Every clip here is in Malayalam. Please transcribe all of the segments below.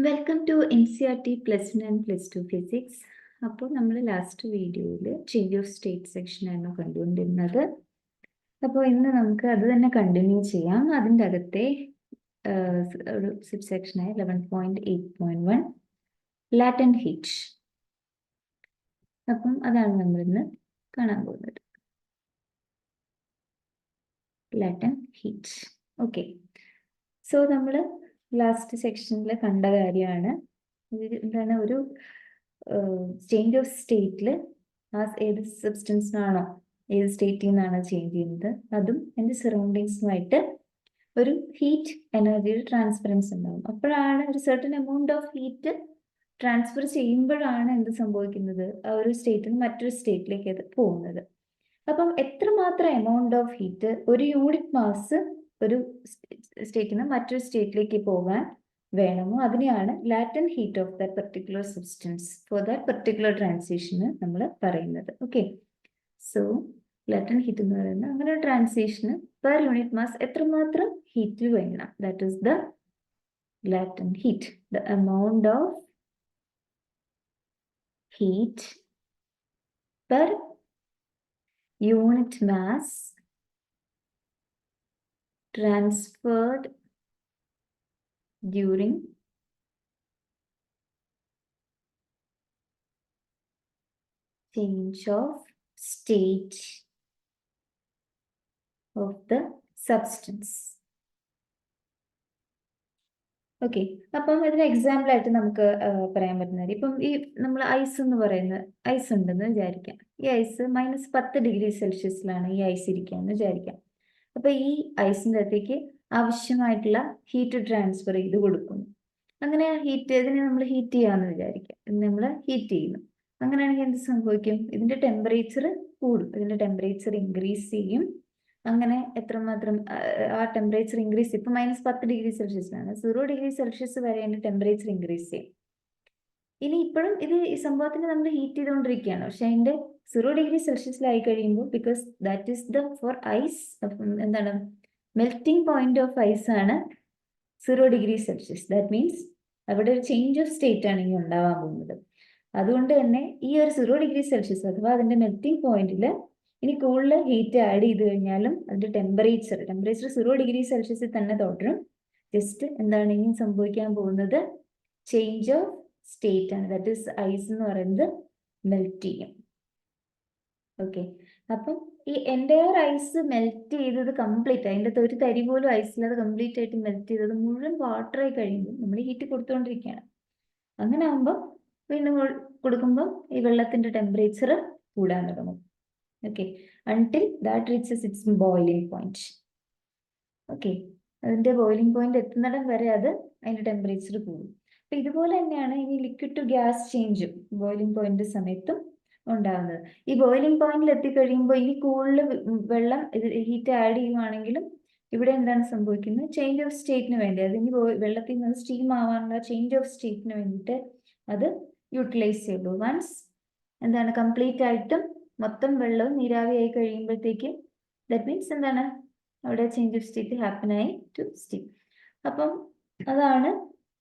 Welcome to NCERT +1 and +2 physics. അപ്പോൾ നമ്മൾ ലാസ്റ്റ് വീഡിയോയിൽ ചേഞ്ച് ഓഫ് സ്റ്റേറ്റ് സെക്ഷനാണ് കണ്ടുകൊണ്ടിരുന്നത്. അപ്പോൾ ഇന്ന് നമുക്ക് അത് തന്നെ കണ്ടിന്യൂ ചെയ്യാം. അതിൻ്റെ അകത്തെ ഒരു സബ് സെക്ഷനായ 11.8.1 ലാറ്റന്റ് ഹീറ്റ്. അപ്പം അതാണ് നമ്മളിന്ന് കാണാൻ പോകുന്നത്. Latent heat. ഓക്കെ, സോ നമ്മൾ ലാസ്റ്റ് സെക്ഷനിൽ കണ്ട കാര്യമാണ് എന്താണ് ഒരു ചേഞ്ച് ഓഫ് സ്റ്റേറ്റിൽ ഏത് സബ്സ്റ്റൻസിനാണോ ഏത് സ്റ്റേറ്റിൽ നിന്നാണ് ചേഞ്ച് ചെയ്യുന്നത് അതും എൻ്റെ സറൗണ്ടിങ്സുമായിട്ട് ഒരു ഹീറ്റ് എനർജിയുടെ ട്രാൻസ്ഫറൻസ് ഉണ്ടാകും. അപ്പോഴാണ് ഒരു certain amount of heat transfer ചെയ്യുമ്പോഴാണ് എന്ത് സംഭവിക്കുന്നത്, ആ ഒരു സ്റ്റേറ്റിൽ നിന്ന് മറ്റൊരു സ്റ്റേറ്റിലേക്ക് അത് പോകുന്നത്. അപ്പം എത്രമാത്രം എമൗണ്ട് ഓഫ് ഹീറ്റ് ഒരു യൂണിറ്റ് മാസ് ഒരു സ്റ്റേറ്റിൽ നിന്ന് മറ്റൊരു സ്റ്റേറ്റിലേക്ക് പോകാൻ വേണമോ അതിനെയാണ് latent heat of that particular substance for that particular ട്രാൻസിഷന് നമ്മൾ പറയുന്നത്. ഓക്കെ, സോ ലാറ്റന്റ് ഹീറ്റ് എന്ന് പറയുന്നത് അങ്ങനെ ഒരു ട്രാൻസിഷന് പെർ യൂണിറ്റ് മാസ് എത്രമാത്രം ഹീറ്റ് വേണം, that is the latent heat, the amount of heat per unit mass transferred during change of state of the substance. Okay, അപ്പം ഇതിന് എക്സാമ്പിൾ ആയിട്ട് നമുക്ക് പറയാൻ പറ്റുന്നത്, ഇപ്പം ഈ നമ്മൾ ഐസ് എന്ന് പറയുന്ന ഐസ് ഉണ്ടെന്ന് വിചാരിക്കാം. ഈ ഐസ് -10°C ഈ ഐസ് ഇരിക്കുകയെന്ന് വിചാരിക്കാം. അപ്പൊ ഈ ഐസിൻ്റെ അകത്തേക്ക് ആവശ്യമായിട്ടുള്ള ഹീറ്റ് ട്രാൻസ്ഫർ ചെയ്ത് കൊടുക്കുന്നു. അങ്ങനെ ഹീറ്റ് ഇതിനെ നമ്മൾ ഹീറ്റ് ചെയ്യാമെന്ന് വിചാരിക്കാം. ഇത് നമ്മൾ ഹീറ്റ് ചെയ്യുന്നു. അങ്ങനെയാണെങ്കിൽ എന്ത് സംഭവിക്കും, ഇതിന്റെ ടെമ്പറേച്ചർ കൂടും, ഇതിന്റെ ടെമ്പറേച്ചർ ഇൻക്രീസ് ചെയ്യും. അങ്ങനെ എത്രമാത്രം ആ ടെമ്പറേച്ചർ ഇൻക്രീസ്, ഇപ്പൊ -10°C ആണ്, 0°C വരെ അതിന്റെ ടെമ്പറേച്ചർ ഇൻക്രീസ് ചെയ്യും. ഇനി ഇപ്പോഴും ഇത് ഈ സംഭവത്തിന് നമ്മൾ ഹീറ്റ് ചെയ്തുകൊണ്ടിരിക്കുകയാണ്, പക്ഷെ അതിന്റെ 0°C കഴിയുമ്പോൾ, because that is the for ice, എന്താണ് മെൽറ്റിംഗ് പോയിന്റ് ഓഫ് ഐസ് ആണ് 0°C. ദാറ്റ് മീൻസ് അവിടെ ഒരു ചേഞ്ച് ഓഫ് സ്റ്റേറ്റ് ആണ് ഇനി ഉണ്ടാവാൻ പോകുന്നത്. അതുകൊണ്ട് തന്നെ ഈ ഒരു 0°C അഥവാ അതിന്റെ മെൽറ്റിംഗ് പോയിന്റിൽ ഇനി കൂടുതൽ ഹീറ്റ് ആഡ് ചെയ്ത് കഴിഞ്ഞാലും അതിന്റെ ടെമ്പറേച്ചർ 0°C തന്നെ തുടരും. ജസ്റ്റ് എന്താണ് ഇനി സംഭവിക്കാൻ പോകുന്നത്, ചേഞ്ച് ഓഫ് സ്റ്റേറ്റ് ആണ്. ദാറ്റ് ഈസ് ഐസ് എന്ന് പറയുന്നത് മെൽറ്റ് ചെയ്യും. ഓക്കെ, അപ്പം ഈ എൻ്റയർ ഐസ് മെൽറ്റ് ചെയ്തത് കംപ്ലീറ്റ്, അതിൻ്റെ ഒരു തരി പോലും ഐസിലത് കംപ്ലീറ്റ് ആയിട്ട് മെൽറ്റ് ചെയ്തത് മുഴുവൻ വാട്ടറായി കഴിയുമ്പോൾ നമ്മൾ ഹീറ്റ് കൊടുത്തുകൊണ്ടിരിക്കുകയാണ്. അങ്ങനെ ആകുമ്പോൾ വീണ്ടും കൊടുക്കുമ്പോൾ ഈ വെള്ളത്തിന്റെ ടെമ്പറേച്ചർ കൂടാൻ തുടങ്ങും. Okay, until that reaches its boiling point. Okay, അതിന്റെ ബോയിലിംഗ് പോയിന്റ് എത്തുന്നിടം വരെ അത് അതിന്റെ ടെമ്പറേച്ചർ കൂടും. അപ്പൊ ഇതുപോലെ തന്നെയാണ് ഇനി ലിക്വിഡ് ടു ഗ്യാസ് ചേഞ്ചും ബോയിലിംഗ് പോയിന്റ് സമയത്തും ഉണ്ടാകുന്നത്. ഈ ബോയിലിംഗ് പോയിന്റിൽ എത്തിക്കഴിയുമ്പോൾ ഇനി കൂടുതൽ വെള്ളം ഹീറ്റ് ആഡ് ചെയ്യുവാണെങ്കിലും ഇവിടെ എന്താണ് സംഭവിക്കുന്നത്, ചേഞ്ച് ഓഫ് സ്റ്റേറ്റിന് വേണ്ടി, അതിന് വെള്ളത്തിൽ നിന്ന് സ്റ്റീം ആവാനുള്ള ചേഞ്ച് ഓഫ് സ്റ്റേറ്റിന് വേണ്ടിയിട്ട് അത് യൂട്ടിലൈസ് ചെയ്യുള്ളൂ. വൺസ് എന്താണ് കംപ്ലീറ്റ് ആയിട്ടും മൊത്തം വെള്ളവും നീരാവിയായി കഴിയുമ്പോഴത്തേക്കും ദാറ്റ് മീൻസ് എന്താണ് അവിടെ ചേഞ്ച് ഓഫ് സ്റ്റേറ്റ് ഹാപ്പൻ ആയി ടു സ്റ്റീം. അപ്പം അതാണ്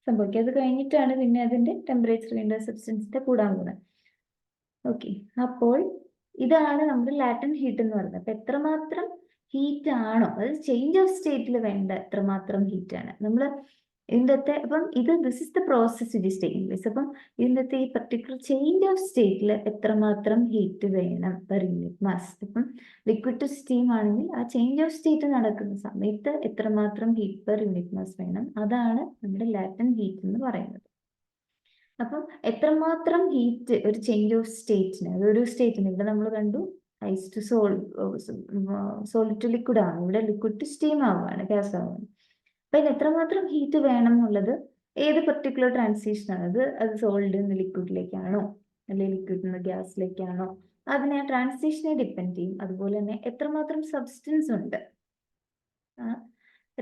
സംഭവിക്കുക. അത് കഴിഞ്ഞിട്ടാണ് പിന്നെ അതിന്റെ ടെമ്പറേച്ചർ വീണ്ടും സബ്സ്റ്റൻസിന്റെ കൂടാൻ പോകുന്നത്. ഓക്കെ, അപ്പോൾ ഇതാണ് നമ്മുടെ ലാറ്റന്റ് ഹീറ്റ് എന്ന് പറയുന്നത്. അപ്പൊ എത്രമാത്രം ഹീറ്റ് ആണോ, അതായത് ചേഞ്ച് ഓഫ് സ്റ്റേറ്റിൽ വേണ്ട എത്രമാത്രം ഹീറ്റ് ആണ് നമ്മൾ ഇതിൻ്റെ, അപ്പം this is the process which is taking place. അപ്പം ഇതിൻ്റെ ഈ പെർട്ടിക്കുലർ ചേഞ്ച് ഓഫ് സ്റ്റേറ്റിൽ എത്രമാത്രം ഹീറ്റ് വേണം പെർ യൂണിറ്റ് മാസ്. ഇപ്പം ലിക്വിഡ് ടു സ്റ്റീം ആണെങ്കിൽ ആ ചേഞ്ച് ഓഫ് സ്റ്റേറ്റ് നടക്കുന്ന സമയത്ത് എത്രമാത്രം ഹീറ്റ് പെർ യൂണിറ്റ് മാസ് വേണം, അതാണ് നമ്മുടെ ലാറ്റന്റ് ഹീറ്റ് എന്ന് പറയുന്നത്. അപ്പം എത്രമാത്രം ഹീറ്റ് ഒരു ചേഞ്ച് ഓഫ് സ്റ്റേറ്റിന്, അതൊരു സ്റ്റേറ്റിന്, ഇവിടെ നമ്മൾ കണ്ടു ice to solid to liquid ആണ്, ഇവിടെ ലിക്വിഡ് ടു സ്റ്റീം ആവുകയാണ്, ഗ്യാസ് ആവുകയാണ്. അപ്പൊ ഇതിന് എത്രമാത്രം ഹീറ്റ് വേണം എന്നുള്ളത് ഏത് പെർട്ടിക്കുലർ ട്രാൻസിഷൻ ആണ്, അത് സോളിഡിൽ നിന്ന് ലിക്വിഡിലേക്കാണോ അല്ലെങ്കിൽ ലിക്വിഡിൽ നിന്ന് ഗ്യാസിലേക്കാണോ, അതിനെ ആ ട്രാൻസിഷനെ ഡിപ്പെൻഡ് ചെയ്യും. അതുപോലെ തന്നെ എത്രമാത്രം സബ്സ്റ്റൻസ് ഉണ്ട്,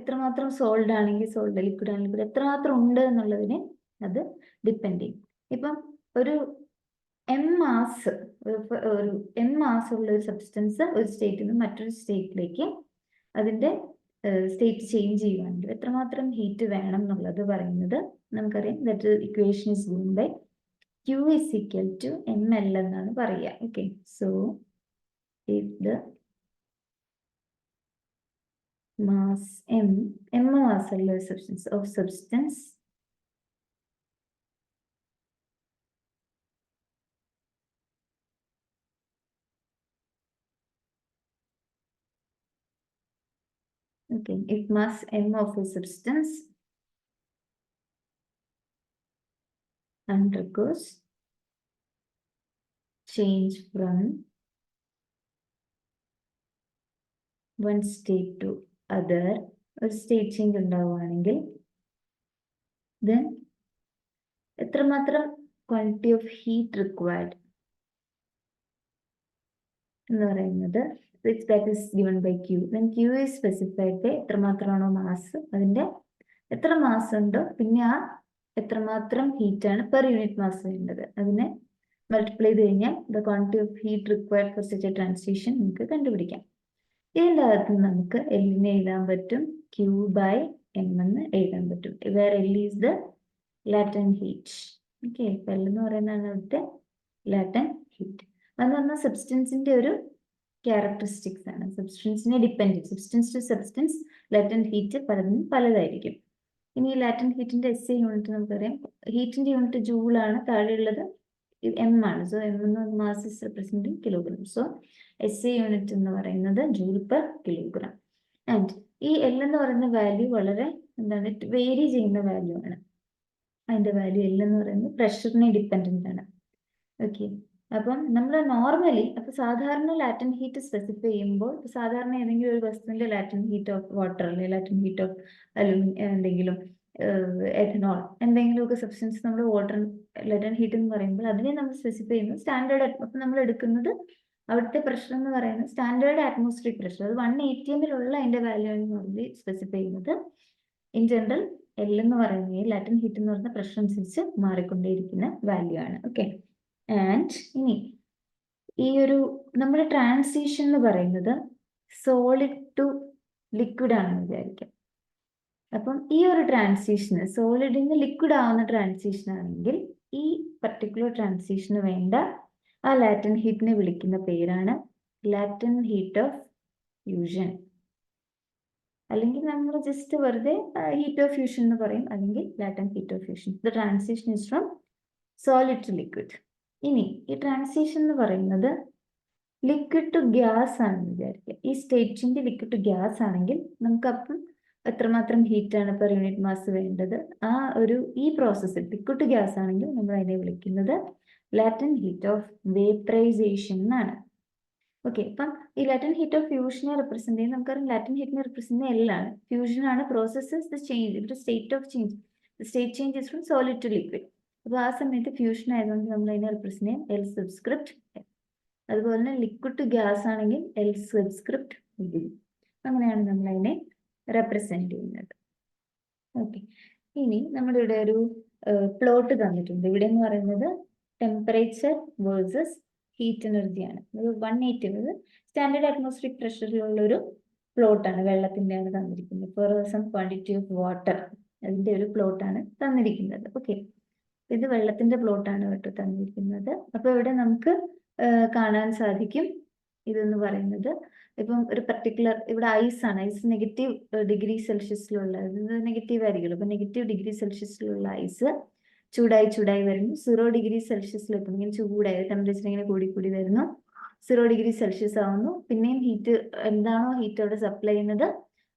എത്രമാത്രം സോൾഡ് ആണെങ്കിൽ സോൾഡ്, ലിക്വിഡ് ആണെങ്കിൽ എത്രമാത്രം ഉണ്ട് എന്നുള്ളതിനെ അത് ഡിപ്പെൻഡ് ചെയ്യും. ഇപ്പം ഒരു മാസ് ഉള്ള ഒരു സബ്സ്റ്റൻസ് ഒരു സ്റ്റേറ്റിൽ നിന്ന് മറ്റൊരു സ്റ്റേറ്റിലേക്ക് അതിന്റെ സ്റ്റേറ്റ് ചേഞ്ച് ചെയ്യുവാണെങ്കിൽ എത്രമാത്രം ഹീറ്റ് വേണം എന്നുള്ളത് പറയുന്നത് നമുക്കറിയാം. That equation is given by Q is equal to ml എന്നാണ് പറയുക. Okay, so if the mass m mass ഉള്ള substance of substance okay, if mass m of a substance undergoes change from one state to other, ഒരു സ്റ്റേറ്റ് ചേഞ്ച് ഉണ്ടാവുകയാണെങ്കിൽ then എത്രമാത്രം ക്വാണ്ടിറ്റി ഓഫ് ഹീറ്റ് റിക്വയർഡ് എന്ന് പറയുന്നത് that is given by Q. Then Q is specified by എത്രമാത്രമാണോ മാസ്, അതിന്റെ എത്ര മാസ് ഉണ്ടോ പിന്നെ ആ എത്രമാത്രം ഹീറ്റ് ആണ് പെർ യൂണിറ്റ് മാസ് വേണ്ടത്, അതിനെ മൾട്ടിപ്ലൈ ചെയ്ത് കഴിഞ്ഞാൽ the quantity of heat required for such A transition നമുക്ക് കണ്ടുപിടിക്കാം. ഇതിൻ്റെ അകത്ത് നമുക്ക് എല്ലിനെ എഴുതാൻ പറ്റും Q by M എന്ന് എഴുതാൻ പറ്റും. Where L is the latent heat. Okay, L എന്ന് പറയുന്നതാണ് അവിടുത്തെ ലാറ്റന്റ് ഹീറ്റ്. അതെന്ന് പറഞ്ഞാൽ സബ്സ്റ്റൻസിന്റെ ഒരു ക്യാരക്ടറിസ്റ്റിക്സ് ആണ്. സബ്സ്റ്റൻസിനെ dependent, substance to substance latent heat പലതിനും പലതായിരിക്കും. ഇനി ഈ ലാറ്റന്റ് ഹീറ്റിന്റെ SI യൂണിറ്റ് നമുക്കറിയാം. ഹീറ്റിന്റെ യൂണിറ്റ് ജൂളാണ്, താഴെയുള്ളത് M ആണ്. സോ M എന്ന് mass is representing kilogram. So SI unit എന്ന് പറയുന്നത് ജൂൾ പെർ കിലോഗ്രാം. ആൻഡ് ഈ L എന്ന് പറയുന്ന വാല്യൂ വളരെ എന്താണ്, വേരി ചെയ്യുന്ന വാല്യൂ ആണ്. അതിന്റെ വാല്യൂ L എന്ന് പറയുന്നത് പ്രഷറിനെ ഡിപ്പെൻഡന്റ് ആണ്. ഓക്കെ, അപ്പം നമ്മൾ നോർമലി അപ്പൊ സാധാരണ ലാറ്റന്റ് ഹീറ്റ് സ്പെസിഫൈ ചെയ്യുമ്പോൾ സാധാരണ ഏതെങ്കിലും ഒരു വസ്തുവിന്റെ ലാറ്റന്റ് ഹീറ്റ് ഓഫ് വാട്ടർ അല്ലെങ്കിൽ ലാറ്റന്റ് ഹീറ്റ് ഓഫ് എന്തെങ്കിലും എഥനോൾ എന്തെങ്കിലുമൊക്കെ സബ്സ്റ്റൻസ് നമ്മൾ വാട്ടർ ലാറ്റന്റ് ഹീറ്റ് എന്ന് പറയുമ്പോൾ അതിനെ നമ്മൾ സ്പെസിഫൈ ചെയ്യുന്നത് സ്റ്റാൻഡേർഡ്. അപ്പൊ നമ്മൾ എടുക്കുന്നത് അവിടുത്തെ പ്രഷർ എന്ന് പറയുന്നത് സ്റ്റാൻഡേർഡ് അറ്റ്മോസ്ഫിയറിക് പ്രഷർ, അത് 1 ATM അതിന്റെ വാല്യൂ എന്ന് പറഞ്ഞ് സ്പെസിഫൈ ചെയ്യുന്നത്. ഇൻ ജനറൽ L എന്ന് പറയുന്നത് ലാറ്റന്റ് ഹീറ്റ് എന്ന് പറയുന്ന പ്രഷർ അനുസരിച്ച് മാറിക്കൊണ്ടേയിരിക്കുന്ന വാല്യൂ ആണ്. ഓക്കെ, ആൻഡ് ഇനി ഈ ഒരു നമ്മുടെ ട്രാൻസിഷൻ എന്ന് പറയുന്നത് സോളിഡ് ടു ലിക്വിഡ് ആണെന്ന് വിചാരിക്കാം. അപ്പം ഈ ഒരു ട്രാൻസിഷന് സോളിഡിൽ നിന്ന് ലിക്വിഡ് ആവുന്ന ട്രാൻസിഷൻ ആണെങ്കിൽ ഈ പർട്ടിക്കുലർ ട്രാൻസിഷന് വേണ്ട ആ ലാറ്റന്റ് ഹീറ്റിനെ വിളിക്കുന്ന പേരാണ് ലാറ്റന്റ് ഹീറ്റ് ഓഫ് ഫ്യൂഷൻ, അല്ലെങ്കിൽ നമ്മൾ ജസ്റ്റ് വെറുതെ ഹീറ്റ് ഓഫ് ഫ്യൂഷൻ എന്ന് പറയും, അല്ലെങ്കിൽ latent heat of fusion. The transition is from solid to liquid. ഇനി ഈ ട്രാൻസിഷൻ എന്ന് പറയുന്നത് ലിക്വിഡ് ടു ഗ്യാസ് ആണെന്ന് വിചാരിക്കുക. ഈ സ്റ്റേറ്റിന്റെ ലിക്വിഡ് ടു ഗ്യാസ് ആണെങ്കിൽ നമുക്ക് അപ്പം എത്രമാത്രം ഹീറ്റ് ആണ് പെർ യൂണിറ്റ് മാസ് വേണ്ടത്, ആ ഒരു ഈ പ്രോസസ്സിൽ ലിക്വിഡ് ടു ഗ്യാസ് ആണെങ്കിൽ നമ്മൾ അതിനെ വിളിക്കുന്നത് ലാറ്റന്റ് ഹീറ്റ് ഓഫ് വേപ്പറൈസേഷൻ എന്നാണ്. ഓക്കെ, അപ്പം ഈ ലാറ്റന്റ് ഹീറ്റ് ഓഫ് ഫ്യൂഷനെ റെപ്രസെന്റ് ചെയ്യുന്നത് നമുക്കറിയാം. ലാറ്റന്റ് ഹീറ്റിനെ റെപ്രസെന്റ് L ആണ്. ഫ്യൂഷൻ ആണ് process, the change, the state of change, the state change is from solid to liquid. അപ്പോൾ ആ സമയത്ത് ഫ്യൂഷൻ ആയതുകൊണ്ട് നമ്മൾ അതിനെ റെപ്രസെന്റ് ചെയ്യാം L സബ്സ്ക്രിപ്റ്റ്. അതുപോലെ തന്നെ ലിക്വിഡ് ടു ഗ്യാസ് ആണെങ്കിൽ L സബ്സ്ക്രിപ്റ്റ് D. അങ്ങനെയാണ് നമ്മൾ അതിനെ റെപ്രസെന്റ് ചെയ്യുന്നത്. ഓക്കെ, ഇനി നമ്മുടെ ഇവിടെ ഒരു പ്ലോട്ട് തന്നിട്ടുണ്ട്. ഇവിടെ എന്ന് പറയുന്നത് ടെമ്പറേച്ചർ വേഴ്സസ് ഹീറ്റ് എനർജിയാണ്. 180 സ്റ്റാൻഡേർഡ് അറ്റ്മോസ്ഫിയറിക് പ്രഷറിലുള്ള ഒരു പ്ലോട്ടാണ്, വെള്ളത്തിൻ്റെയാണ് തന്നിരിക്കുന്നത്. For some quantity of water, അതിന്റെ ഒരു പ്ലോട്ടാണ് തന്നിരിക്കുന്നത്. ഓക്കെ, ഇത് വെള്ളത്തിന്റെ പ്ലോട്ടാണ് കേട്ടോ തന്നിരിക്കുന്നത്. അപ്പൊ ഇവിടെ നമുക്ക് കാണാൻ സാധിക്കും ഇതെന്ന് പറയുന്നത് ഇപ്പം ഒരു പർട്ടിക്കുലർ ഇവിടെ ഐസ് ആണ്. ഐസ് നെഗറ്റീവ് ഡിഗ്രി സെൽഷ്യസിലുള്ള, നെഗറ്റീവ് ആയിരിക്കുമല്ലോ. അപ്പൊ നെഗറ്റീവ് ഡിഗ്രി സെൽഷ്യസിലുള്ള ഐസ് ചൂടായി ചൂടായി വരുന്നു. 0 ഡിഗ്രി സെൽഷ്യസിലെത്തും. ഇങ്ങനെ ചൂടായി ടെമ്പറേച്ചർ ഇങ്ങനെ കൂടി കൂടി വരുന്നു. 0 ഡിഗ്രി സെൽഷ്യസ് ആവുന്നു. പിന്നെയും ഹീറ്റ് എന്താണോ ഹീറ്റ് അവിടെ സപ്ലൈ ചെയ്യുന്നത്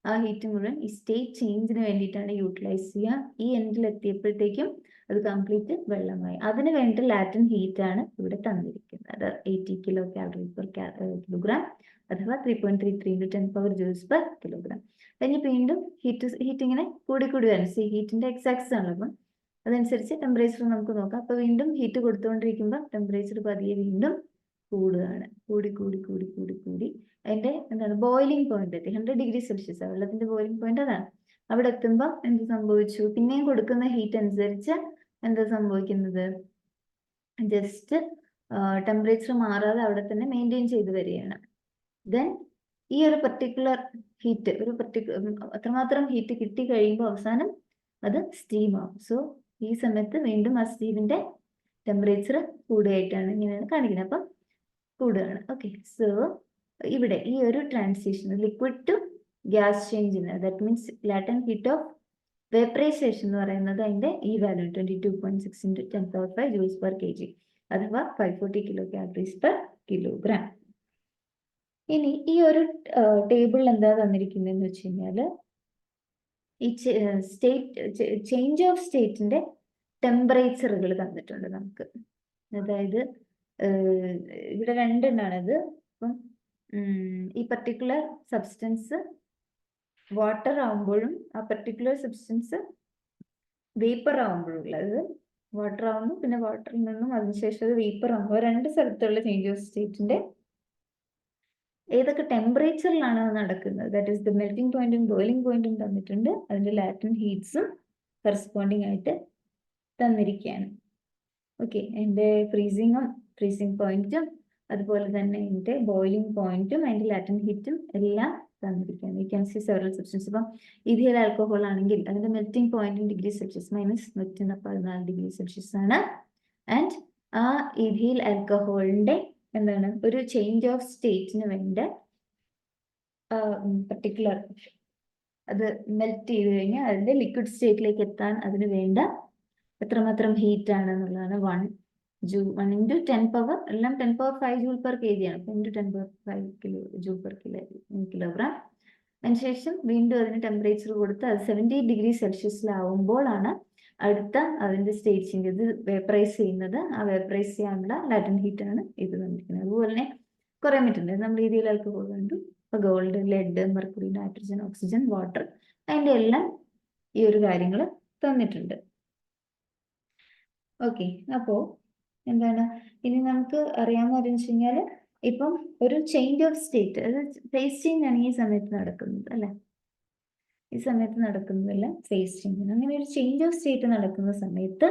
ആ ഹീറ്റ് മുഴുവൻ ഈ സ്റ്റേറ്റ് ചേഞ്ചിന് വേണ്ടിയിട്ടാണ് യൂട്ടിലൈസ് ചെയ്യുക. ഈ എൻഡിൽ എത്തിയപ്പോഴത്തേക്കും അത് കംപ്ലീറ്റ് വെള്ളമായി. അതിന് വേണ്ടി ലാറ്റന്റ് ഹീറ്റ് ആണ് ഇവിടെ തന്നിരിക്കുന്നത്. 80 കിലോ കാലറി പെർ കിലോഗ്രാം അഥവാ 3.33 × 10 joules per kilogram. കഴിഞ്ഞ് വീണ്ടും ഹീറ്റ് ഇങ്ങനെ കൂടി കൂടി വരും. ഹീറ്റിന്റെ എക്സാക്സ് ആണ്. അപ്പം അതനുസരിച്ച് ടെമ്പറേച്ചർ നമുക്ക് നോക്കാം. അപ്പൊ വീണ്ടും ഹീറ്റ് കൊടുത്തുകൊണ്ടിരിക്കുമ്പോൾ ടെമ്പറേച്ചർ പതിയെ വീണ്ടും കൂടുകയാണ്. കൂടി കൂടി കൂടി കൂടി കൂടി അതിന്റെ എന്താണ് ബോയിലിംഗ് പോയിന്റ് എത്തി. 100 ഡിഗ്രി സെൽഷ്യസ് വെള്ളത്തിന്റെ ബോയിലിംഗ് പോയിന്റ് അതാണ്. അവിടെ എത്തുമ്പോൾ എന്ത് സംഭവിച്ചു, പിന്നെയും കൊടുക്കുന്ന ഹീറ്റ് അനുസരിച്ച് എന്താ സംഭവിക്കുന്നത്, ജസ്റ്റ് ടെമ്പറേച്ചർ മാറാതെ അവിടെ തന്നെ മെയിൻറ്റെയിൻ ചെയ്ത് വരികയാണ്. ദെൻ ഈ ഒരു പർട്ടിക്കുലർ ഹീറ്റ് അത്രമാത്രം ഹീറ്റ് കിട്ടി കഴിയുമ്പോൾ അവസാനം അത് സ്റ്റീം ആവും. സോ ഈ സമയത്ത് വീണ്ടും ആ സ്റ്റീമിന്റെ ടെമ്പറേച്ചർ കൂടുകയായിട്ടാണ് ഇങ്ങനെയാണ് കാണിക്കുന്നത്. അപ്പം കൂടുകയാണ്. ഓക്കെ, സോ ഇവിടെ ഈ ഒരു ട്രാൻസിഷൻ ലിക്വിഡ് ടു ഗ്യാസ് ചേഞ്ചിന്, that means latent heat of vaporisation എന്ന് പറയുന്നത് അതിന്റെ ഈ വാല്യൂ 22.6 × 10⁵ joules per kg, അഥവാ 540 കിലോ കാലറീസ് പെർ കിലോഗ്രാം. ഇനി ഈ ഒരു ടേബിളിൽ എന്താ തന്നിരിക്കുന്നതെന്ന് വെച്ച് കഴിഞ്ഞാല് ഈ ചേഞ്ച് ഓഫ് സ്റ്റേറ്റിന്റെ ടെമ്പറേച്ചറുകൾ തന്നിട്ടുണ്ട് നമുക്ക്. അതായത് ഇവിടെ രണ്ടെണ്ണാണിത്. അപ്പം ഈ പർട്ടിക്കുലർ സബ്സ്റ്റൻസ് വാട്ടർ ആവുമ്പോഴും ആ പർട്ടിക്കുലർ സബ്സ്റ്റൻസ് വേപ്പർ ആവുമ്പോഴും ഉള്ളത്, വാട്ടർ ആവുന്നു പിന്നെ വാട്ടറിൽ നിന്നും അതിനുശേഷം അത് വേപ്പർ ആകുമ്പോൾ രണ്ട് സ്ഥലത്തുള്ള ചേഞ്ച് ഓഫ് സ്റ്റേറ്റിന്റെ ഏതൊക്കെ ടെമ്പറേച്ചറിലാണ് നടക്കുന്നത്, ദാറ്റ് ഈസ് ദ മെൽറ്റിംഗ് പോയിന്റും ബോയിലിംഗ് പോയിന്റും തന്നിട്ടുണ്ട്. അതിന്റെ ലാറ്റന്റ് ഹീറ്റ്സും കറസ്പോണ്ടിങ് ആയിട്ട് തന്നിരിക്കുകയാണ്. ഓക്കെ, എൻ്റെ ഫ്രീസിങ് പോയിന്റും അതുപോലെ തന്നെ എൻ്റെ ബോയിലിംഗ് പോയിന്റും അതിന്റെ ലാറ്റന്റ് ഹീറ്റും എല്ലാം തന്നിരിക്കുകയാണ്. You can see several substance. ഇപ്പം ഇഥിയൽ ആൽക്കഹോൾ ആണെങ്കിൽ അതിന്റെ melting point degree Celsius -114 degree Celsius ആണ്. ആൻഡ് ആ ഇഥിയൽ ആൽക്കഹോളിന്റെ എന്താണ് ഒരു ചേഞ്ച് ഓഫ് സ്റ്റേറ്റിന് വേണ്ട പർട്ടിക്കുലർ അത് മെൽറ്റ് ചെയ്ത് കഴിഞ്ഞാൽ അതിന്റെ ലിക്വിഡ് സ്റ്റേറ്റിലേക്ക് എത്താൻ അതിന് വേണ്ട എത്രമാത്രം ഹീറ്റ് ആണ് എന്നുള്ളതാണ് 1 × 10⁻, എല്ലാം 10⁵ ജൂൾ പെർ kg ആണ്. അപ്പോൾ × 10⁵ ജൂൾ പെർ കിലോഗ്രാം. അതിനുശേഷം വീണ്ടും അതിന് ടെമ്പറേച്ചർ കൊടുത്ത് അത് 70 ഡിഗ്രി സെൽഷ്യസിലാവുമ്പോഴാണ് അടുത്ത അതിന്റെ സ്റ്റേറ്റ് ചേഞ്ച്, ഇത് വേപ്പറൈസ് ചെയ്യുന്നത്. ആ വേപ്പറൈസ് ചെയ്യാനുള്ള ലാറ്റന്റ് ഹീറ്റ് ആണ് ഇത് തന്നിരിക്കുന്നത്. അതുപോലെ തന്നെ കുറേ മെറ്റലുണ്ട് നമ്മൾ രീതിയിൽ ആൽക്കഹോൾ കണ്ടു. ഇപ്പൊ gold, lead, mercury, nitrogen, oxygen, water, അതിന്റെ എല്ലാം ഈ ഒരു കാര്യങ്ങൾ തന്നിട്ടുണ്ട്. ഓക്കെ, അപ്പോ എന്താണ് ഇനി നമുക്ക് അറിയാമെന്ന് വെച്ച് കഴിഞ്ഞാല് ഇപ്പം ഒരു ചേഞ്ച് ഓഫ് സ്റ്റേറ്റ്, അത് ഫേസ് ചേഞ്ച് ആണ് ഈ സമയത്ത് നടക്കുന്നത് അല്ലെ. ഈ സമയത്ത് നടക്കുന്നതല്ല ഫേസ് ചേഞ്ച്. അങ്ങനെ ഒരു ചേഞ്ച് ഓഫ് സ്റ്റേറ്റ് നടക്കുന്ന സമയത്ത്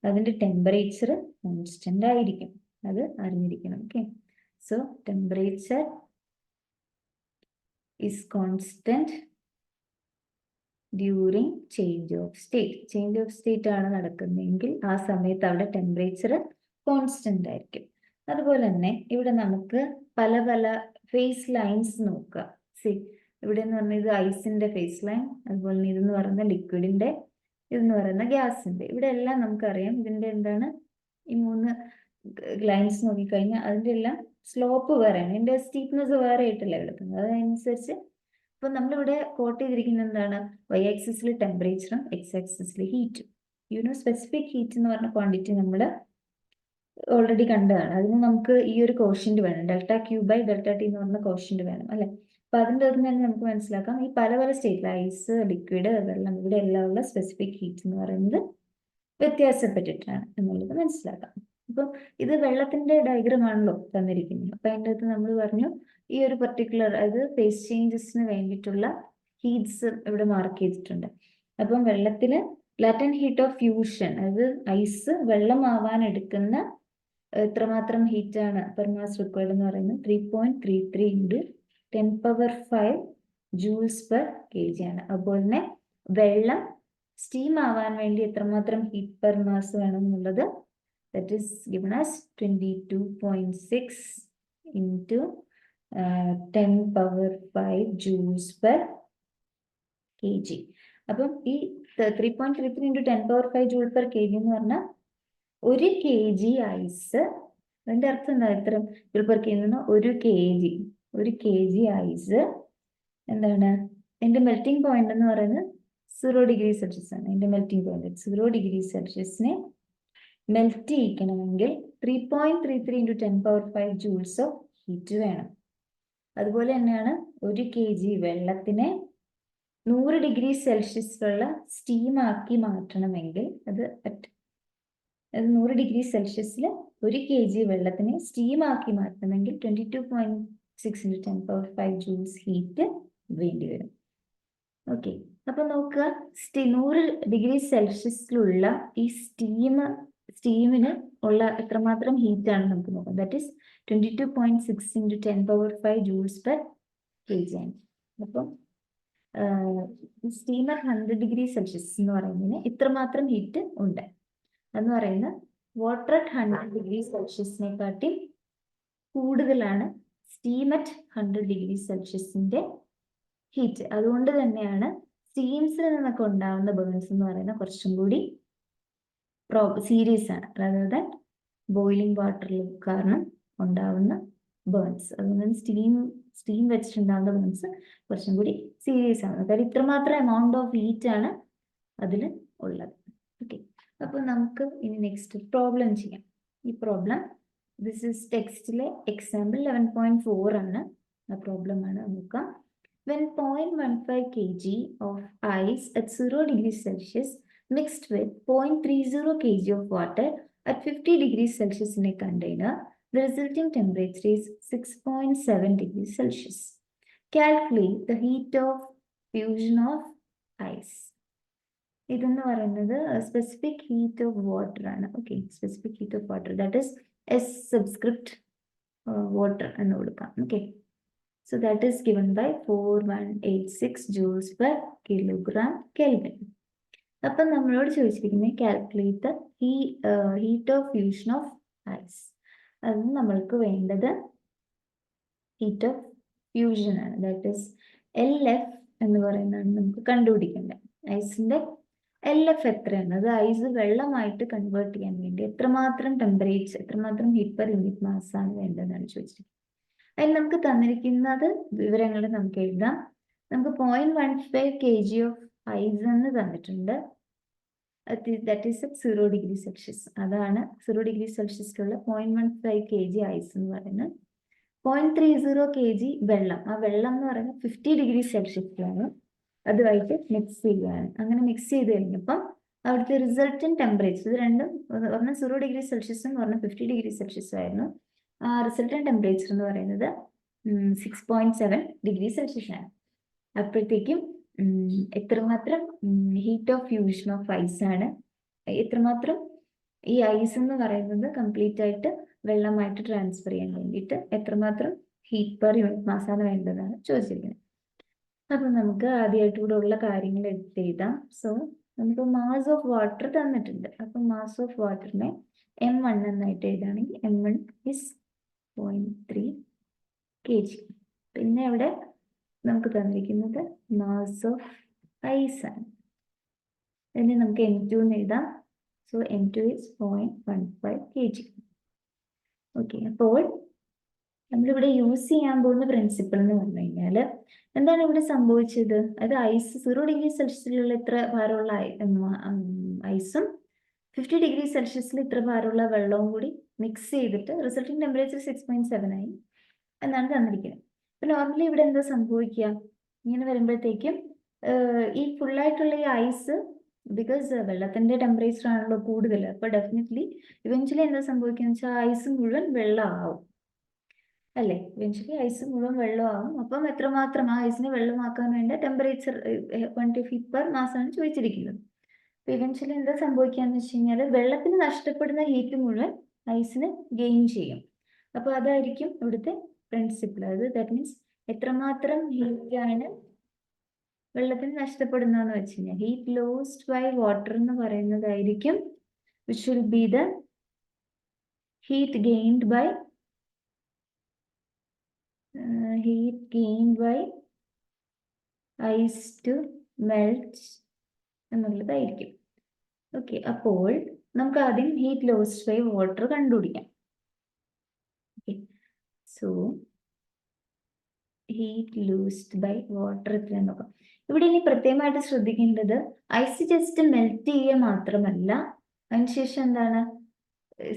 അതിന്റെ ടെമ്പറേച്ചർ കോൺസ്റ്റന്റ് ആയിരിക്കും. അത് അറിഞ്ഞിരിക്കണം. Okay, so temperature is constant during change of state. Change of state ആണ് നടക്കുന്നതെങ്കിൽ ആ സമയത്ത് അവിടെ ടെമ്പറേച്ചർ കോൺസ്റ്റന്റ് ആയിരിക്കും. അതുപോലെ തന്നെ ഇവിടെ നമുക്ക് പല പല ഫേസ് ലൈൻസ് നോക്കുക. സി, ഇവിടെ എന്ന് പറഞ്ഞാൽ ഇത് ഐസിന്റെ ഫേസ് ലൈൻ, അതുപോലെ തന്നെ ഇതെന്ന് പറയുന്ന ലിക്വിഡിന്റെ, ഇതെന്ന് പറയുന്ന ഗ്യാസിന്റെ. ഇവിടെ എല്ലാം നമുക്കറിയാം ഇതിന്റെ എന്താണ് ഈ 3 ലൈൻസ് നോക്കിക്കഴിഞ്ഞാൽ അതിന്റെ എല്ലാം സ്ലോപ്പ് വേറെയാണ്, ഇതിന്റെ സ്റ്റീപ്നെസ് വേറെ ആയിട്ടല്ല കിടക്കുന്നത്. അതനുസരിച്ച് ഇപ്പൊ നമ്മളിവിടെ കോട്ട് ചെയ്തിരിക്കുന്നത് എന്താണ്, y ആക്സിസിൽ ടെമ്പറേച്ചറും x ആക്സിസിൽ ഹീറ്റും. സ്പെസിഫിക് ഹീറ്റ് എന്ന് പറഞ്ഞ ക്വാണ്ടിറ്റി നമ്മൾ ഓൾറെഡി കണ്ടതാണ്. അതിന് നമുക്ക് ഈ ഒരു കോഷ്യന്റ് വേണം, ΔQ/ΔT എന്ന് പറഞ്ഞ കോഷ്യന്റ് വേണം അല്ലെ. അപ്പൊ അതിൻ്റെ അകത്ത് തന്നെ നമുക്ക് മനസ്സിലാക്കാം ഈ പല പല സ്റ്റേറ്റിൽ ഐസ്, ലിക്വിഡ്, വെള്ളം, ഇവിടെ എല്ലാം ഉള്ള സ്പെസിഫിക് ഹീറ്റ് എന്ന് പറയുന്നത് വ്യത്യാസപ്പെട്ടിട്ടാണ് എന്നുള്ളത് മനസ്സിലാക്കാം. അപ്പൊ ഇത് വെള്ളത്തിന്റെ ഡയഗ്രാം ആണല്ലോ തന്നിരിക്കുന്നത്. അപ്പൊ അതിൻ്റെ അകത്ത് നമ്മൾ പറഞ്ഞു ഈ ഒരു പർട്ടിക്കുലർ അതായത് ഫേസ് ചേഞ്ചസിന് വേണ്ടിയിട്ടുള്ള ഹീറ്റ്സ് ഇവിടെ മാർക്ക് ചെയ്തിട്ടുണ്ട്. അപ്പം വെള്ളത്തില് ലാറ്റന്റ് ഹീറ്റ് ഓഫ് ഫ്യൂഷൻ, അതായത് ഐസ് വെള്ളമാവാൻ എടുക്കുന്ന എത്രമാത്രം ഹീറ്റ് ആണ് പെർ മാസ് റിക്വയർഡ് എന്ന് പറയുന്നത് 3.33 × 10⁵ joules per kg ആണ്. അതുപോലെ തന്നെ വെള്ളം സ്റ്റീം ആവാൻ വേണ്ടി എത്രമാത്രം ഹീറ്റ് പെർ മാസ് വേണം എന്നുള്ളത് that is given as 22.6 × 10⁵ joules per kg. അപ്പം ഈ 3.33 × 10⁵ joule per kg എന്ന് പറഞ്ഞാൽ 1 kg ഐസ്, അതിന്റെ അർത്ഥം എന്താ, എത്ര joule per kg എന്ന് 1 kg ഐസ് എന്താണ് അതിന്റെ മെൽറ്റിംഗ് പോയിന്റ് എന്ന് പറയുന്നത് 0 ഡിഗ്രി സെൽഷ്യസ് ആണ്. അതിന്റെ മെൽറ്റിംഗ് പോയിന്റ് 0 ഡിഗ്രി സെൽഷ്യസിനെ മെൽറ്റ് ചെയ്യിക്കണമെങ്കിൽ 3.33 × 10⁵ joules ഓഫ് ഹീറ്റ് വേണം. അതുപോലെ തന്നെയാണ് 1 kg വെള്ളത്തിനെ 100 ഡിഗ്രി സെൽഷ്യസിലുള്ള സ്റ്റീം ആക്കി മാറ്റണമെങ്കിൽ അത് 100 ഡിഗ്രി സെൽഷ്യസിൽ 1 kg വെള്ളത്തിനെ സ്റ്റീം ആക്കി മാറ്റണമെങ്കിൽ 22.6 × 10⁵ joules ഹീറ്റ് വേണ്ടി വരും. ഓക്കെ, അപ്പൊ നോക്കുക 100 ഡിഗ്രി സെൽഷ്യസിലുള്ള ഈ സ്റ്റീമിന് ഉള്ള എത്രമാത്രം ഹീറ്റ് ആണ് നമുക്ക് നോക്കാം. That is 22.6 × 10⁵ joules per kg ആണ്. അപ്പം സ്റ്റീം അറ്റ് 100 ഡിഗ്രി സെൽഷ്യസ് എന്ന് പറയുന്നതിന് ഇത്രമാത്രം ഹീറ്റ് ഉണ്ട് എന്ന് പറയുന്നത് വാട്ടർ അറ്റ് 100 ഡിഗ്രി സെൽഷ്യസിനെക്കാട്ടി കൂടുതലാണ് സ്റ്റീം അറ്റ് 100 ഡിഗ്രി സെൽഷ്യസിന്റെ ഹീറ്റ്. അതുകൊണ്ട് തന്നെയാണ് സ്റ്റീംസിൽ നിന്നൊക്കെ ഉണ്ടാകുന്ന ബേൺസ് എന്ന് പറയുന്നത് കുറച്ചും കൂടി സീരിയസ് ആണ് rather than ബോയിലിംഗ് വാട്ടറിൽ കാരണം ഉണ്ടാവുന്ന ബേൺസ്. അതുകൊണ്ട് സ്റ്റീം വെച്ചിട്ടുണ്ടാകുന്ന ബേൺസ് കുറച്ചും കൂടി സീരിയസ് ആണ്. കാര്യം ഇത്രമാത്രം എമൗണ്ട് ഓഫ് ഹീറ്റ് ആണ് അതിൽ ഉള്ളത്. ഓക്കെ, അപ്പൊ നമുക്ക് ഇനി നെക്സ്റ്റ് പ്രോബ്ലം ചെയ്യാം. ഈ പ്രോബ്ലം ദിസ് ഇസ് ടെക്സ്റ്റിലെ എക്സാമ്പിൾ 11.4 ആണ്. ആ പ്രോബ്ലം ആണ് നോക്കാം. When 0.15 kg of ice at 0 degrees Celsius mixed with 0.30 kg of water at 50 degrees Celsius in a container, the resulting temperature is 6.7 degrees Celsius. Calculate the heat of fusion of ice. ഇതെന്ന് പറയുന്നത് സ്പെസിഫിക് ഹീറ്റ് ഓഫ് വാട്ടർ ആണ്. Okay, specific heat of water that is S subscript water എന്ന് കൊടുക്കാം. Okay, so that is given by 4186 joules per kilogram Kelvin. അപ്പം നമ്മളോട് ചോദിച്ചിരിക്കുന്നത് calculate the heat of fusion of ice. അത് നമ്മൾക്ക് വേണ്ടത് ഹീറ്റ് ഓഫ് ഫ്യൂഷൻ ആണ്. ദാറ്റ് ഇസ് LF എന്ന് പറയുന്നതാണ് നമുക്ക് കണ്ടുപിടിക്കേണ്ടത്. ഐസിന്റെ LF എത്രയാണ്? അത് ഐസ് വെള്ളമായിട്ട് കൺവേർട്ട് ചെയ്യാൻ വേണ്ടി എത്രമാത്രം ടെമ്പറേച്ചർ, എത്രമാത്രം ഹീറ്റ് പെർ യൂണിറ്റ് മാസ് ആണ് വേണ്ടതെന്നാണ് ചോദിച്ചിരിക്കുന്നത്. അതിന് നമുക്ക് തന്നിരിക്കുന്നത് വിവരങ്ങൾ നമുക്ക് എഴുതാം. നമുക്ക് 0.15 kg ഓഫ് ഐസ് എന്ന് തന്നിട്ടുണ്ട്. That is at 0 degree Celsius. അതാണ് 0 ഡിഗ്രി സെൽഷ്യസിലുള്ള 0.15 kg ഐസ് എന്ന് പറയുന്നത്. 0.30 kg വെള്ളം. ആ വെള്ളം എന്ന് പറയുന്നത് 50 ഡിഗ്രി സെൽഷ്യസിലാണ്. അതുമായിട്ട് മിക്സ് ചെയ്യുകയാണ്. അങ്ങനെ മിക്സ് ചെയ്ത് കഴിഞ്ഞപ്പം അവിടുത്തെ റിസൾട്ടൻ ടെമ്പറേച്ചർ, ഇത് രണ്ടും പറഞ്ഞാൽ 0 ഡിഗ്രി സെൽഷ്യസും പറഞ്ഞാൽ 50 ഡിഗ്രി സെൽഷ്യസും ആയിരുന്നു. റിസൾട്ടൻ ടെമ്പറേച്ചർ എന്ന് പറയുന്നത് 6.7 ഡിഗ്രി സെൽഷ്യസ് ആണ്. അപ്പോഴത്തേക്കും എത്രമാത്രം heat of fusion of ice ആണ്, എത്രമാത്രം ഈ ഐസ് എന്ന് പറയുന്നത് കംപ്ലീറ്റ് ആയിട്ട് വെള്ളമായിട്ട് ട്രാൻസ്ഫർ ചെയ്യാൻ വേണ്ടിയിട്ട് എത്രമാത്രം ഹീറ്റ് പെർ യൂണിറ്റ് മാസാണ് വേണ്ടതാണ് ചോദിച്ചിരിക്കുന്നത്. അപ്പൊ നമുക്ക് ആദ്യമായിട്ട് ഇവിടെ ഉള്ള കാര്യങ്ങൾ എടുത്ത് എഴുതാം. സോ നമുക്ക് മാസ് ഓഫ് വാട്ടർ തന്നിട്ടുണ്ട്. അപ്പൊ മാസ് ഓഫ് വാട്ടറിനെ M1 എന്നായിട്ട് എഴുതുകയാണെങ്കിൽ M1 ഇസ് 0.3 kg. പിന്നെ ഇവിടെ നമുക്ക് തന്നിരിക്കുന്നത് മാസ് ഓഫ് ഐസ് ആണ്. ഇനി നമുക്ക് M2 എന്ന് എഴുതാം. So M2 is 0.15 kg. Okay, അപ്പോൾ നമ്മളിവിടെ യൂസ് ചെയ്യാൻ പോകുന്ന പ്രിൻസിപ്പിൾ എന്ന് പറഞ്ഞു കഴിഞ്ഞാൽ എന്താണ് ഇവിടെ സംഭവിച്ചത്? അത് ഐസ് 0 ഡിഗ്രി സെൽഷ്യസിലുള്ള ഇത്ര ഭാരമുള്ള ഐസും 50 ഡിഗ്രി സെൽഷ്യസിൽ ഇത്ര ഭാരമുള്ള വെള്ളവും കൂടി മിക്സ് ചെയ്തിട്ട് റിസൾട്ടിംഗ് ടെമ്പറേച്ചർ 6.7 ആയി എന്നാണ് തന്നിരിക്കുന്നത്. അപ്പൊ നോർമലി ഇവിടെ എന്താ സംഭവിക്കുക? ഇങ്ങനെ വരുമ്പോഴത്തേക്കും ഈ ഫുള്ളായിട്ടുള്ള ഈ ഐസ്, ബിക്കോസ് വെള്ളത്തിന്റെ ടെമ്പറേച്ചർ ആണല്ലോ കൂടുതൽ, അപ്പൊ ഡെഫിനറ്റ്ലി ഇവൻച്വലി എന്താ സംഭവിക്കുക വെച്ചാൽ ഐസ് മുഴുവൻ വെള്ളമാവും അല്ലേ? ഇവൻച്വലി ഐസ് മുഴുവൻ വെള്ളമാവും. അപ്പം എത്രമാത്രം ആ ഐസിനെ വെള്ളമാക്കാൻ വേണ്ട temperature quantity heat per mass ആണ് ചോദിച്ചിരിക്കുന്നത്. അപ്പൊ ഇവൻച്വലി എന്താ സംഭവിക്കാന്ന് വെച്ച് കഴിഞ്ഞാൽ വെള്ളത്തിന് നഷ്ടപ്പെടുന്ന ഹീറ്റ് മുഴുവൻ ഐസിന് ഗെയിൻ ചെയ്യും. അപ്പൊ അതായിരിക്കും ഇവിടുത്തെ പ്രിൻസിപ്പിൾ. അത് ദാറ്റ് മീൻസ് എത്രമാത്രം ഹീറ്റ് ആണ് വെള്ളത്തിന് നഷ്ടപ്പെടുന്നതെന്ന് വെച്ച് കഴിഞ്ഞാൽ ഹീറ്റ് ലോസ്ഡ് ബൈ വാട്ടർ എന്ന് പറയുന്നതായിരിക്കും which will be the heat gained by ice to melt എന്നുള്ളതായിരിക്കും. ഓക്കെ, അപ്പോൾ നമുക്ക് ആദ്യം ഹീറ്റ് ലോസ്ഡ് ബൈ വാട്ടർ കണ്ടുപിടിക്കാം. So heat lost by water എത്രയാണ് നോക്കാം. ഇവിടെ ഇനി പ്രത്യേകമായിട്ട് ശ്രദ്ധിക്കേണ്ടത് ഐസ് ജസ്റ്റ് മെൽറ്റ് ചെയ്യുക മാത്രമല്ല, അതിനുശേഷം എന്താണ്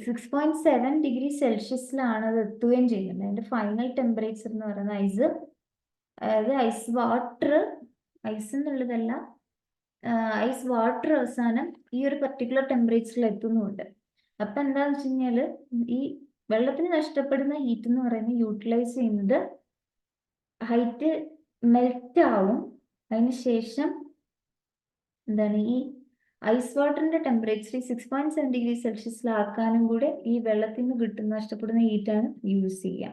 6.7 ഡിഗ്രി സെൽഷ്യസിലാണ് അത് എത്തുകയും ചെയ്യുന്നത്. അതിന്റെ ഫൈനൽ ടെമ്പറേച്ചർ എന്ന് പറയുന്ന ഐസ്, അതായത് ഐസ് വാട്ടർ, ഐസ് എന്നുള്ളതല്ല, ഐസ് വാട്ടർ അവസാനം ഈ ഒരു പർട്ടിക്കുലർ ടെമ്പറേച്ചറിൽ എത്തുന്നുണ്ട്. അപ്പൊ എന്താന്ന് വെച്ച് കഴിഞ്ഞാല് ഈ വെള്ളത്തിന് നഷ്ടപ്പെടുന്ന ഹീറ്റ് എന്ന് പറയുന്നത് യൂട്ടിലൈസ് ചെയ്യുന്നത് ഹൈറ്റ് മെൽറ്റ് ആവും. അതിനുശേഷം എന്താണ് ഈ ഐസ് വാട്ടറിന്റെ ടെമ്പറേച്ചർ 6.7 ഡിഗ്രി സെൽഷ്യസിലാക്കാനും കൂടെ ഈ വെള്ളത്തിൽ നിന്ന് കിട്ടുന്ന നഷ്ടപ്പെടുന്ന ഹീറ്റാണ് യൂസ് ചെയ്യുക.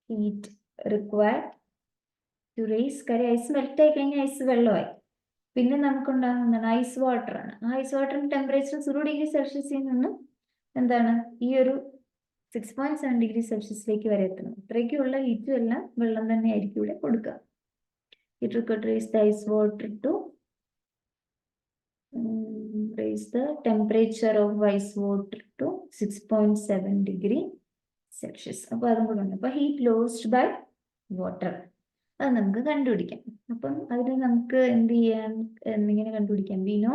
ഹീറ്റ് റിക്വയർഡ് ടു റേസ്, കാര്യം ഐസ് മെൽറ്റ് ആയി കഴിഞ്ഞാൽ ഐസ് വെള്ളമായി. പിന്നെ നമുക്കുണ്ടാകുന്നതാണ് ഐസ് വാട്ടർ ആണ്. ആ ഐസ് വാട്ടറിന്റെ ടെമ്പറേച്ചർ 0°C നിന്നും എന്താണ് ഈ ഒരു 6.7°C വരെ എത്തണം. ഇത്രയ്ക്കുള്ള ഹീറ്റും എല്ലാം വെള്ളം തന്നെ ആയിരിക്കും ഇവിടെ കൊടുക്കുക. It required to raise the ice water to raise the temperature of ice water to 6.7°C. അപ്പോൾ അതും കൂടെ ഉണ്ട്. അപ്പോൾ ഹീറ്റ് ലോസ്ഡ് ബൈ വാട്ടർ അത് നമുക്ക് കണ്ടുപിടിക്കാം. അപ്പം അതിന് നമുക്ക് എന്ത് ചെയ്യാൻ, എന്നിങ്ങനെ കണ്ടുപിടിക്കാം. We know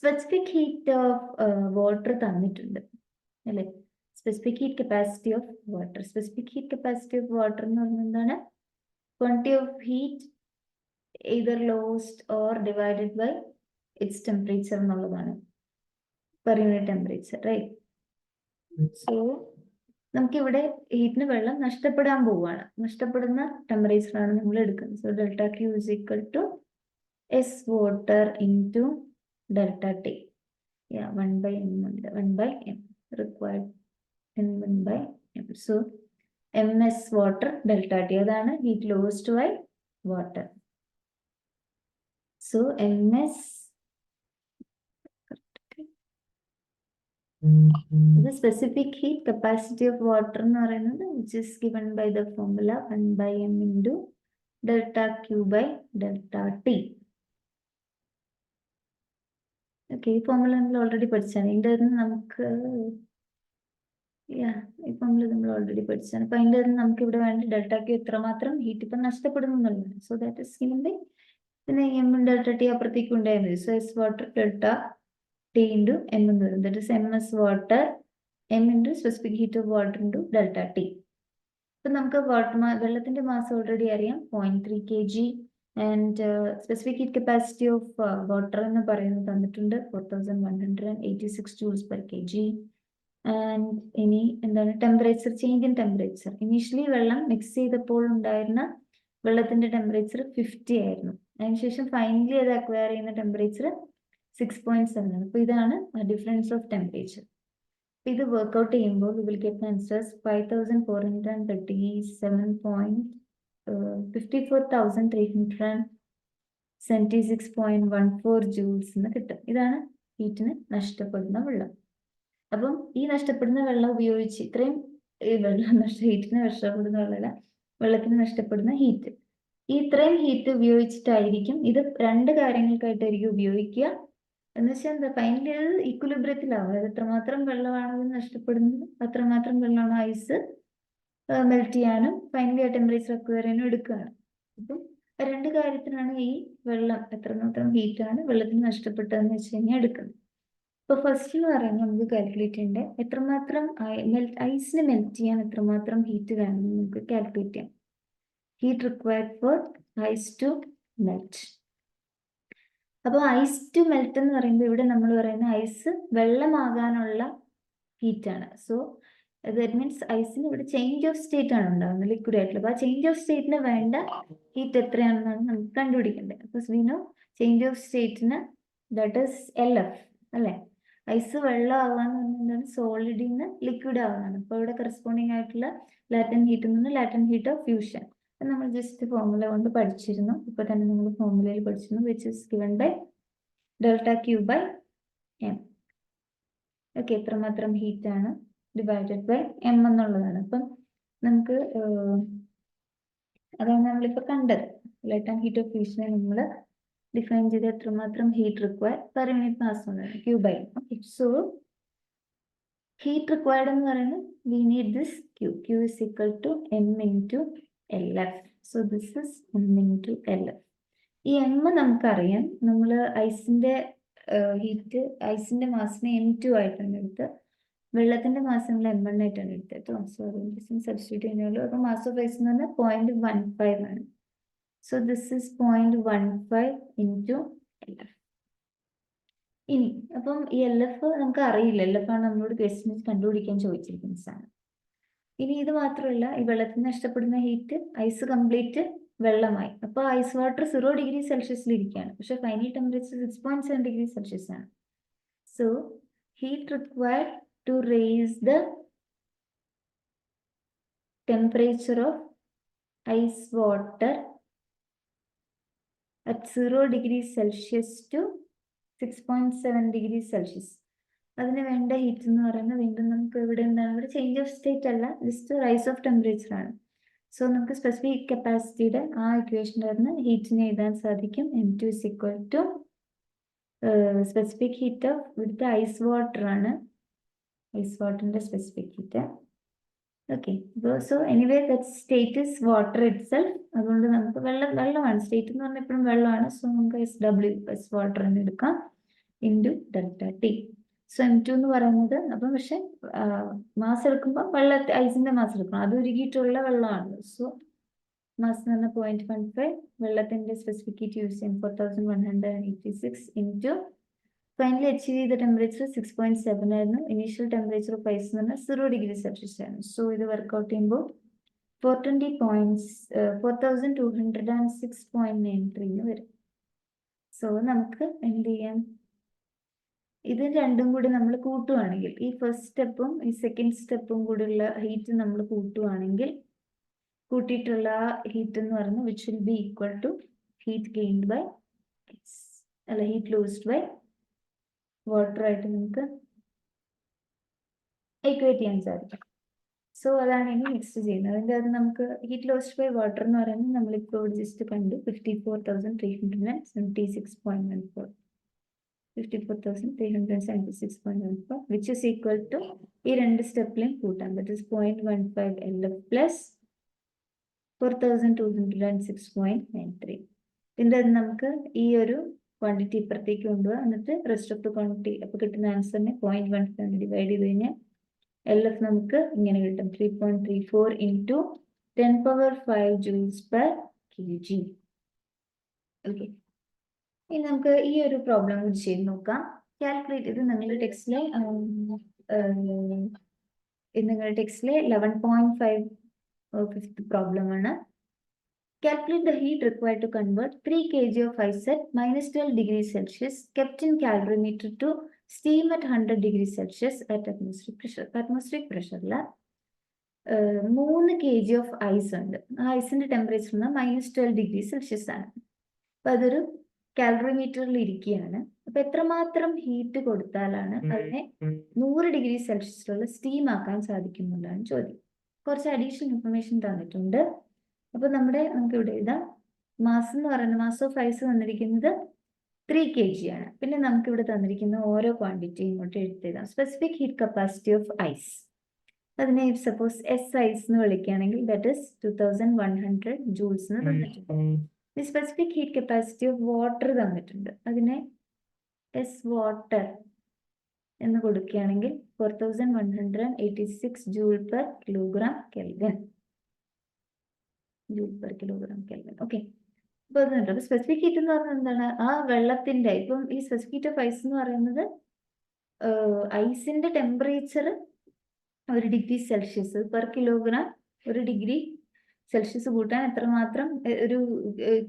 specific heat of water തന്നിട്ടുണ്ട് അല്ലേ. Specific heat capacity of water. Specific heat capacity of water എന്ന് പറയുന്നത് എന്താണ്? Quantity of heat either lost or divided by its temperature എന്നുള്ളതാണ്. per unit temperature, right? So നമുക്കിവിടെ ഹീറ്റിന് വെള്ളം നഷ്ടപ്പെടാൻ പോവുകയാണ്. നഷ്ടപ്പെടുന്ന ടെമ്പറേച്ചർ ആണ് നമ്മൾ എടുക്കുന്നത്. So delta Q is equal to S water into delta T. 1/m ഉണ്ട്. 1/m required n1 by m. So ms water delta T, അതാണ് heat lost by water. So ms the specific heat capacity of water എന്ന് പറയുന്നത് which is given by the formula 1/m into delta Q by delta T. Okay, ഈ ഫോർമുല നമ്മൾ ഓൾറെഡി പഠിച്ചാണ്. ഇതിൻ്റെ നമുക്ക് ഈ ഫോർമുല നമ്മൾ ഓൾറെഡി പഠിച്ചാണ്. അപ്പൊ അതിൻ്റെ നമുക്ക് ഇവിടെ വേണ്ടി ഡെൽറ്റ ക്യൂ എത്രമാത്രം ഹീറ്റ് ഇപ്പം നഷ്ടപ്പെടുന്നു എന്നുള്ളതാണ്. So that is given by പിന്നെ എം ഡെൽറ്റ ടി അപ്പുറത്തേക്ക് ഉണ്ടായിരുന്നു. So S water delta T into M എന്ന് വരും. That is M S water M into specific heat of water into delta T. ഇപ്പം നമുക്ക് വെള്ളത്തിന്റെ മാസ് ഓൾറെഡി അറിയാം 0.3 kg. And specific heat capacity of water എന്ന് പറയുന്നത് തന്നിട്ടുണ്ട് 4186 joules per kg. ആൻഡ് ഇനി എന്താണ് temperature, change in temperature. Initially വെള്ളം മിക്സ് ചെയ്തപ്പോൾ ഉണ്ടായിരുന്ന വെള്ളത്തിന്റെ ടെമ്പറേച്ചർ 50 ആയിരുന്നു. അതിനുശേഷം ഫൈനലി അത് അക്വയർ ചെയ്യുന്ന ടെമ്പറേച്ചർ 6.7 ആണ്. അപ്പോൾ ഇതാണ് ഡിഫറൻസ് ഓഫ് ടെമ്പറേച്ചർ. ഇത് വർക്ക്ഔട്ട് ചെയ്യുമ്പോൾ we will get answers 5436.76.14 joules എന്ന് കിട്ടും. ഇതാണ് ഹീറ്റിന് നഷ്ടപ്പെടുന്ന വെള്ളം. അപ്പം ഈ നഷ്ടപ്പെടുന്ന വെള്ളം ഉപയോഗിച്ച് ഇത്രയും ഹീറ്റിന് നഷ്ടപ്പെടുന്ന വെള്ളമല്ല, വെള്ളത്തിന് നഷ്ടപ്പെടുന്ന ഹീറ്റ്, ഈ ഇത്രയും ഹീറ്റ് ഉപയോഗിച്ചിട്ടായിരിക്കും ഇത് രണ്ട് കാര്യങ്ങൾക്കായിട്ടായിരിക്കും ഉപയോഗിക്കുക. എന്ന് വെച്ചാൽ എന്താ, ഫൈനലി അത് ഈക്വലിബ്രിയത്തിലാവും. അതായത് എത്രമാത്രം വെള്ളമാണ് നഷ്ടപ്പെടുന്നത് അത്രമാത്രം വെള്ളമാണ് ഐസ് മെൽറ്റ് ചെയ്യാനും ഫൈനലി ആ ടെമ്പറേച്ചർ അക്വയർ ചെയ്യാനും എടുക്കുകയാണ്. അപ്പം രണ്ട് കാര്യത്തിനാണ് ഈ വെള്ളം എത്രമാത്രം ഹീറ്റാണ് വെള്ളത്തിന് നഷ്ടപ്പെട്ടതെന്ന് വെച്ച് കഴിഞ്ഞാൽ എടുക്കുന്നത്. ഇപ്പൊ ഫസ്റ്റ് എന്ന് പറയുന്നത് നമുക്ക് കാൽക്കുലേറ്റ് ചെയ്യേണ്ടത് എത്രമാത്രം ഐസിന് മെൽറ്റ് ചെയ്യാൻ എത്രമാത്രം ഹീറ്റ് വേണമെന്ന് നമുക്ക് കാൽക്കുലേറ്റ് ചെയ്യാം. Heat required for ice to melt. അപ്പോൾ ഐസ് ടു മെൽറ്റ് എന്ന് പറയുമ്പോൾ ഇവിടെ നമ്മൾ പറയുന്ന ഐസ് വെള്ളമാകാനുള്ള ഹീറ്റാണ്. സോ ദാറ്റ് മീൻസ് ഐസിന് ഇവിടെ ചേഞ്ച് ഓഫ് സ്റ്റേറ്റ് ആണ് ഉണ്ടാകുന്നത്, ലിക്വിഡ് ആയിട്ടുള്ള. അപ്പോൾ ആ ചേഞ്ച് ഓഫ് സ്റ്റേറ്റിന് വേണ്ട ഹീറ്റ് എത്രയാണെന്നാണ് നമുക്ക് കണ്ടുപിടിക്കേണ്ടത്. അപ്പോൾ വി നോ ചേഞ്ച് ഓഫ് സ്റ്റേറ്റിന് ദാറ്റ് ഈസ് LF അല്ലേ. ഐസ് വെള്ളം ആകാന്ന് പറഞ്ഞാൽ സോളിഡിൽ നിന്ന് ലിക്വിഡ് ആവുന്നതാണ്. അപ്പോൾ ഇവിടെ കറസ്പോണ്ടിങ് ആയിട്ടുള്ള ലാറ്റന്റ് ഹീറ്റിൽ നിന്ന് ലാറ്റന്റ് ഹീറ്റ് ഓഫ് ഫ്യൂഷൻ നമ്മൾ ജസ്റ്റ് ഫോർമുല കൊണ്ട് പഠിച്ചിരുന്നു. ഇപ്പൊ തന്നെ നമ്മൾ ഫോർമുലയിൽ പഠിച്ചിരുന്നു which is given by delta Q by M. Okay, എത്രമാത്രം ഹീറ്റ് ആണ് ഡിവൈഡഡ് ബൈ എം എന്നുള്ളതാണ്. അപ്പം നമുക്ക് അതാണ് നമ്മളിപ്പോൾ കണ്ടത്. ലാറ്റന്റ് ഹീറ്റ് ഓഫ് ഫ്യൂഷനെ നമ്മൾ ഡിഫൈൻ ചെയ്ത് എത്രമാത്രം heat require per unit mass എന്നാണ് Q by. Okay, so heat required എന്ന് പറയുന്നത് we need this Q is equal to M into LF. So this is m into LF. ഈ m നമുക്കറിയാം. നമ്മൾ ഐസിന്റെ ഹീറ്റ് ഐസിന്റെ മാസിനെ M2 ആയിട്ടാണ് എടുത്ത്, വെള്ളത്തിന്റെ മാസ് നമ്മൾ M1 ആയിട്ടാണ് എടുത്തത്. സോറി, സബ്സ്റ്റിറ്റ്യൂട്ട് ചെയ്യുന്നത്. അപ്പോൾ മാസ് ഓഫ് ഐസ് എന്ന് പറഞ്ഞാൽ 0.15 ആണ്. So this is 0.15 into LF. ഇനി അപ്പം ഈ LF നമുക്ക് അറിയില്ല. LF ആണ് നമ്മളോട് ക്വസ്റ്റ്യൻ കണ്ടുപിടിക്കാൻ ചോദിച്ചിരിക്കുന്ന സാധനം. ഇനി ഇത് മാത്രമല്ല, ഈ വെള്ളത്തിന് നഷ്ടപ്പെടുന്ന ഹീറ്റ് ഐസ് കംപ്ലീറ്റ് വെള്ളമായി. അപ്പോൾ ഐസ് വാട്ടർ 0°C ഇരിക്കുകയാണ്, പക്ഷെ ഫൈനൽ ടെമ്പറേച്ചർ 6.7°C ആണ്. So heat required to raise the temperature of ice water at 0 degrees Celsius to 6.7 degrees Celsius. അതിന് വേണ്ട ഹീറ്റ് എന്ന് പറയുന്നത് വീണ്ടും നമുക്ക് ഇവിടെ എന്താണ്, ഇവിടെ ചേഞ്ച് ഓഫ് സ്റ്റേറ്റ് അല്ല, ജസ്റ്റ് റൈസ് ഓഫ് ടെമ്പറേച്ചർ ആണ്. സോ നമുക്ക് സ്പെസിഫിക് കപ്പാസിറ്റിയുടെ ആ ഇക്വേഷനിൽ ഹീറ്റിനെ എഴുതാൻ സാധിക്കും. M2 is equal to specific heat of ഇവിടുത്തെ ഐസ് വാട്ടർ ആണ്, ഐസ് വാട്ടറിന്റെ specific heat. Okay, so anyway that state is water itself. അതുകൊണ്ട് നമുക്ക് വെള്ളമാണ് സ്റ്റേറ്റ് എന്ന് പറഞ്ഞാൽ എപ്പോഴും വെള്ളമാണ്. സോ നമുക്ക് SW വാട്ടർ എന്ന് എടുക്കാം into delta T. So M2 എന്ന് പറയുന്നത് അപ്പം പക്ഷെ മാസ് എടുക്കുമ്പോൾ ഐസിന്റെ മാസ് എടുക്കണം, അത് ഉരുകിയിട്ടുള്ള വെള്ളമാണ്. സോ മാസ് എന്ന് പറഞ്ഞാൽ 0.15, വെള്ളത്തിന്റെ സ്പെസിഫിക് ഹീറ്റ് യൂസ് ചെയ്യാൻ 4186 ഇൻറ്റു ഫൈനലി അച്ചീവ് ചെയ്ത ടെമ്പറേച്ചർ 6.7 ആയിരുന്നു. ഇനീഷ്യൽ ടെമ്പറേച്ചർ ഓഫ് ഐസ് എന്ന് പറഞ്ഞാൽ 0 ഡിഗ്രി സെൽഷ്യസ് ആയിരുന്നു. സോ ഇത് വർക്ക്ഔട്ട് ചെയ്യുമ്പോൾ 4206.93 വരും. സോ നമുക്ക് എന്ത് ചെയ്യാം, ഇത് രണ്ടും കൂടി നമ്മൾ കൂട്ടുവാണെങ്കിൽ, ഈ ഫസ്റ്റ് സ്റ്റെപ്പും ഈ സെക്കൻഡ് സ്റ്റെപ്പും കൂടിയുള്ള ഹീറ്റ് നമ്മൾ കൂട്ടുവാണെങ്കിൽ, കൂട്ടിയിട്ടുള്ള ഹീറ്റ് എന്ന് പറയുന്നത് which will be equal to heat gained by heat lost by water ആയിട്ട് നമുക്ക് ഇക്വേറ്റ് ചെയ്യാൻ സാധിക്കും. സോ അതാണ് ഇനി നെക്സ്റ്റ് ചെയ്യുന്നത്. അതിൻ്റെ അത് നമുക്ക് ഹീറ്റ് ലോസ്ഡ് ബൈ വാട്ടർ എന്ന് പറയുന്നത് നമ്മളിപ്പോൾ ജസ്റ്റ് കണ്ടു 54,376.14, 54,376.14 വിച്ച് ഇസ് ഈക്വൽ ടു ഈ രണ്ട് സ്റ്റെപ്പിലും കൂട്ടാം. That is 0.15 LF plus 4206.93. ഇതിൻ്റെ അത് നമുക്ക് ഈ ഒരു ക്വാണ്ടിറ്റി ഇപ്പുറത്തേക്ക് കൊണ്ടുപോകാം, എന്നിട്ട് റെസ്റ്റ് ഓഫ് ദ ക്വാണ്ടിറ്റി അപ്പോൾ കിട്ടുന്ന ആൻസറിനെ 0.15 ഡിവൈഡ് ചെയ്ത് കഴിഞ്ഞാൽ LF നമുക്ക് ഇങ്ങനെ കിട്ടും 3.34 into 10⁵ joules per kg. Okay, ഇനി നമുക്ക് ഈ ഒരു പ്രോബ്ലം കൂടി ചെയ്ത് നോക്കാം. കാൽക്കുലേറ്റ് ഇത് നിങ്ങളുടെ ടെക്സ്റ്റിലെ 11.5 പ്രോബ്ലം ആണ്. Calculate the heat required to convert 3 kg of ice at -12 degrees Celsius kept in calorimeter to steam at 100 degrees Celsius at atmospheric pressure. Atmospheric pressure 3 kg of ice ഉണ്ട്. ആ ഐസിന്റെ ടെമ്പറേച്ചർ -12 ഡിഗ്രി സെൽഷ്യസ് ആണ്. അപ്പൊ അതൊരു കാലറിമീറ്ററിൽ ഇരിക്കുകയാണ്. അപ്പൊ എത്രമാത്രം ഹീറ്റ് കൊടുത്താലാണ് അതിനെ 100 ഡിഗ്രി സെൽഷ്യസിലുള്ള സ്റ്റീം ആക്കാൻ സാധിക്കുന്നുള്ളതാണ് ചോദ്യം. കുറച്ച് അഡീഷണൽ ഇൻഫർമേഷൻ തന്നിട്ടുണ്ട്. അപ്പൊ നമുക്ക് ഇവിടെ എഴുതാം, മാസ് എന്ന് പറയുന്നത് മാസ് ഓഫ് ഐസ് തന്നിരിക്കുന്നത് 3 kg ആണ്. പിന്നെ നമുക്ക് ഇവിടെ തന്നിരിക്കുന്ന ഓരോ ക്വാണ്ടിറ്റി ഇങ്ങോട്ട് എഴുതാം. Specific heat capacity of ice, അതിനെ സപ്പോസ് എസ് ഐസ് എന്ന് വിളിക്കുകയാണെങ്കിൽ ദാറ്റ് ഇസ് 2100 ജൂൾസ് എന്ന് തന്നിട്ടുണ്ട്. ഈ specific heat capacity of water തന്നിട്ടുണ്ട്, അതിനെ എസ് വാട്ടർ എന്ന് കൊടുക്കുകയാണെങ്കിൽ 4186 joule per kilogram kelvin. Joule per kilogram kelvin. Okay, അപ്പൊ അതുണ്ട്. സ്പെസിഫിക് ഹീറ്റ് എന്ന് പറഞ്ഞാൽ എന്താണ്, ആ വെള്ളത്തിന്റെ ഇപ്പം ഈ സ്പെസിഫിക് ഹീറ്റ് ഓഫ് ഐസ് എന്ന് പറയുന്നത് ഐസിന്റെ temperature 1 degree Celsius per kilogram, 1 degree Celsius കൂട്ടാൻ എത്രമാത്രം ഒരു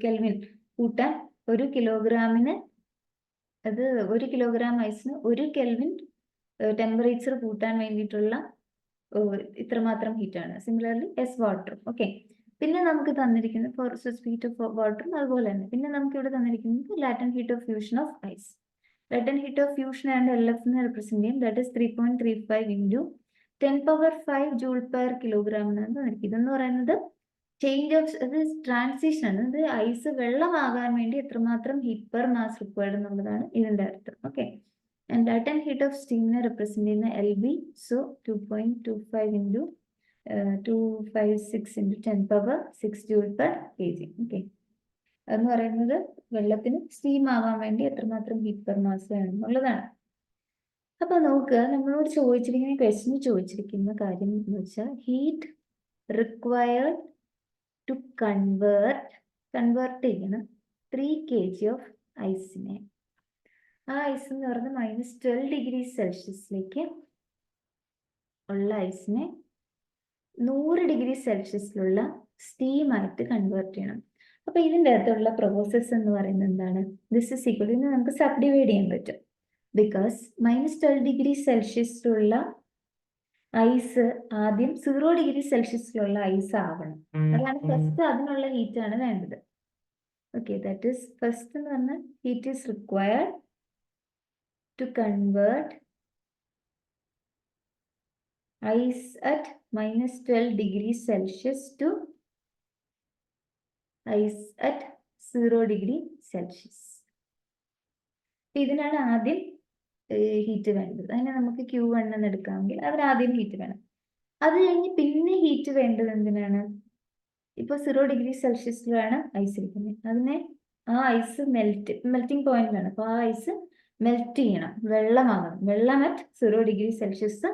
കെൽവിൻ കൂട്ടാൻ 1 കിലോഗ്രാമിന്, അത് 1 കിലോഗ്രാം ഐസിന് 1 കെൽവിൻ ടെമ്പറേച്ചർ കൂട്ടാൻ വേണ്ടിയിട്ടുള്ള ഇത്രമാത്രം ഹീറ്റാണ്. Similarly S water. ഓക്കെ, പിന്നെ നമുക്ക് തന്നിരിക്കുന്നത് for specific heat of water അതുപോലെ തന്നെ. പിന്നെ നമുക്ക് ഇവിടെ തന്നിരിക്കുന്നത് latent heat of fusion of ice. Latent heat of fusion and LF represent ചെയ്യും. That is 3.35 into 10⁵ joule per kilogram എന്നാണ് തന്നിരിക്കുന്നത്. ഇതെന്ന് പറയുന്നത് ചേഞ്ച് ഓഫ് ട്രാൻസിഷൻ ആണ്. ഇത് ഐസ് വെള്ളമാകാൻ വേണ്ടി എത്രമാത്രം ഹീറ്റ് പെർ മാസ് റിക്വയർഡ് എന്നുള്ളതാണ് ഇതിന്റെ അർത്ഥം. Okay, and latent heat of സ്റ്റീമിനെ റെപ്രസെന്റ് ചെയ്യുന്ന LB. So 2.25 into 256 into 10⁻6 joule per kg. Okay, എന്ന് പറയുന്നത് വെള്ളത്തിന് സ്റ്റീം ആവാൻ വേണ്ടി എത്രമാത്രം ഹീറ്റ് പെർ മാസ് വേണമെന്നുള്ളതാണ്. അപ്പൊ നോക്കുക, നമ്മളോട് ചോദിച്ചിരിക്കുന്ന ക്വസ്റ്റ്യൻ ചോദിച്ചിരിക്കുന്ന കാര്യം എന്ന് വെച്ചാൽ ഹീറ്റ് റിക്വയർഡ് ടു കൺവേർട്ട് ചെയ്യണം 3 kg ഓഫ് ഐസിനെ. ആ ഐസ് എന്ന് പറയുന്നത് -12 ഡിഗ്രി സെൽഷ്യസിലേക്ക് ഉള്ള ഐസിനെ 100 ഡിഗ്രി സെൽഷ്യസിലുള്ള സ്റ്റീമായിട്ട് കൺവേർട്ട് ചെയ്യണം. അപ്പൊ ഇതിൻ്റെ അകത്തുള്ള പ്രോസസ് എന്ന് പറയുന്നത് എന്താണ്, ദിസ് ഇസ് ഈക്വൽ, ഇതിനെ നമുക്ക് സബ്ഡിവൈഡ് ചെയ്യാൻ പറ്റും. ബിക്കോസ് -12 ഡിഗ്രി സെൽഷ്യസിലുള്ള ഐസ് ആദ്യം 0 ഡിഗ്രി സെൽഷ്യസിലുള്ള ഐസ് ആവണം. അതാണ് ഫസ്റ്റ്, അതിനുള്ള ഹീറ്റ് ആണ് വേണ്ടത്. ഓക്കെ, ദാറ്റ് ഈസ് ഫസ്റ്റ് എന്ന് പറഞ്ഞാൽ heat is required to convert ice at minus 12 degrees Celsius to ice at 0 degree Celsius. ഇതിനാണ് ആദ്യം ഹീറ്റ് വേണ്ടത്. അതിനെ നമുക്ക് Q1 എന്ന് എടുക്കാമെങ്കിൽ അതിന് ആദ്യം ഹീറ്റ് വേണം. അത് കഴിഞ്ഞ് പിന്നെ ഹീറ്റ് വേണ്ടത് എന്തിനാണ്? ഇപ്പൊ 0 ഡിഗ്രി സെൽഷ്യസിലാണ് ഐസ് ഇരിക്കുന്നത്. അതിനെ ആ ഐസ് മെൽറ്റിംഗ് പോയിന്റിലാണ്. അപ്പൊ ആ ഐസ് മെൽറ്റ് ചെയ്യണം, വെള്ളമാകണം. വെള്ളം അറ്റ് 0 ഡിഗ്രി സെൽഷ്യസ്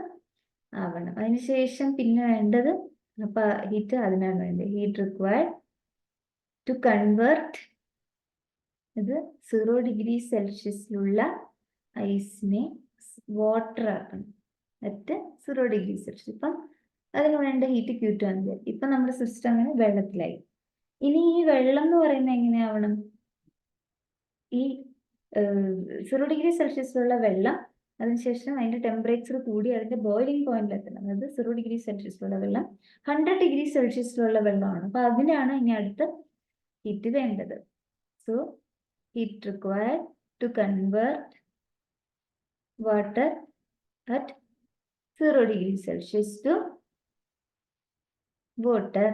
ആവണം. അതിനുശേഷം പിന്നെ വേണ്ടത്, അപ്പൊ ഹീറ്റ് അതിനാണ് വേണ്ടത്. ഹീറ്റ് റിക്വയർഡ് ടു കൺവേർട്ട് ഇത് 0 ഡിഗ്രി സെൽഷ്യസിലുള്ള ഐസിനെ വാട്ടർ ആക്കണം അറ്റ് 0 ഡിഗ്രി സെൽഷ്യസ്. ഇപ്പം അതിന് വേണ്ട ഹീറ്റ് Q2 ആണ്. ഇപ്പൊ നമ്മുടെ സിസ്റ്റം അങ്ങനെ വെള്ളത്തിലായി. ഇനി ഈ വെള്ളം എന്ന് പറയുന്നത് എങ്ങനെയാവണം? ഈ 0 ഡിഗ്രി സെൽഷ്യസിലുള്ള വെള്ളം അതിനുശേഷം അതിന്റെ ടെമ്പറേച്ചർ കൂടി അതിന്റെ ബോയിലിംഗ് പോയിന്റിൽ എത്തണം. അതായത് 0 ഡിഗ്രി സെൽഷ്യസിലുള്ള വെള്ളം 100 ഡിഗ്രി സെൽഷ്യസിലുള്ള വെള്ളമാണ്. അപ്പൊ അതിനാണ് ഇനി അടുത്ത ഹീറ്റ് വേണ്ടത്. So heat required to convert water at 0 degree Celsius to water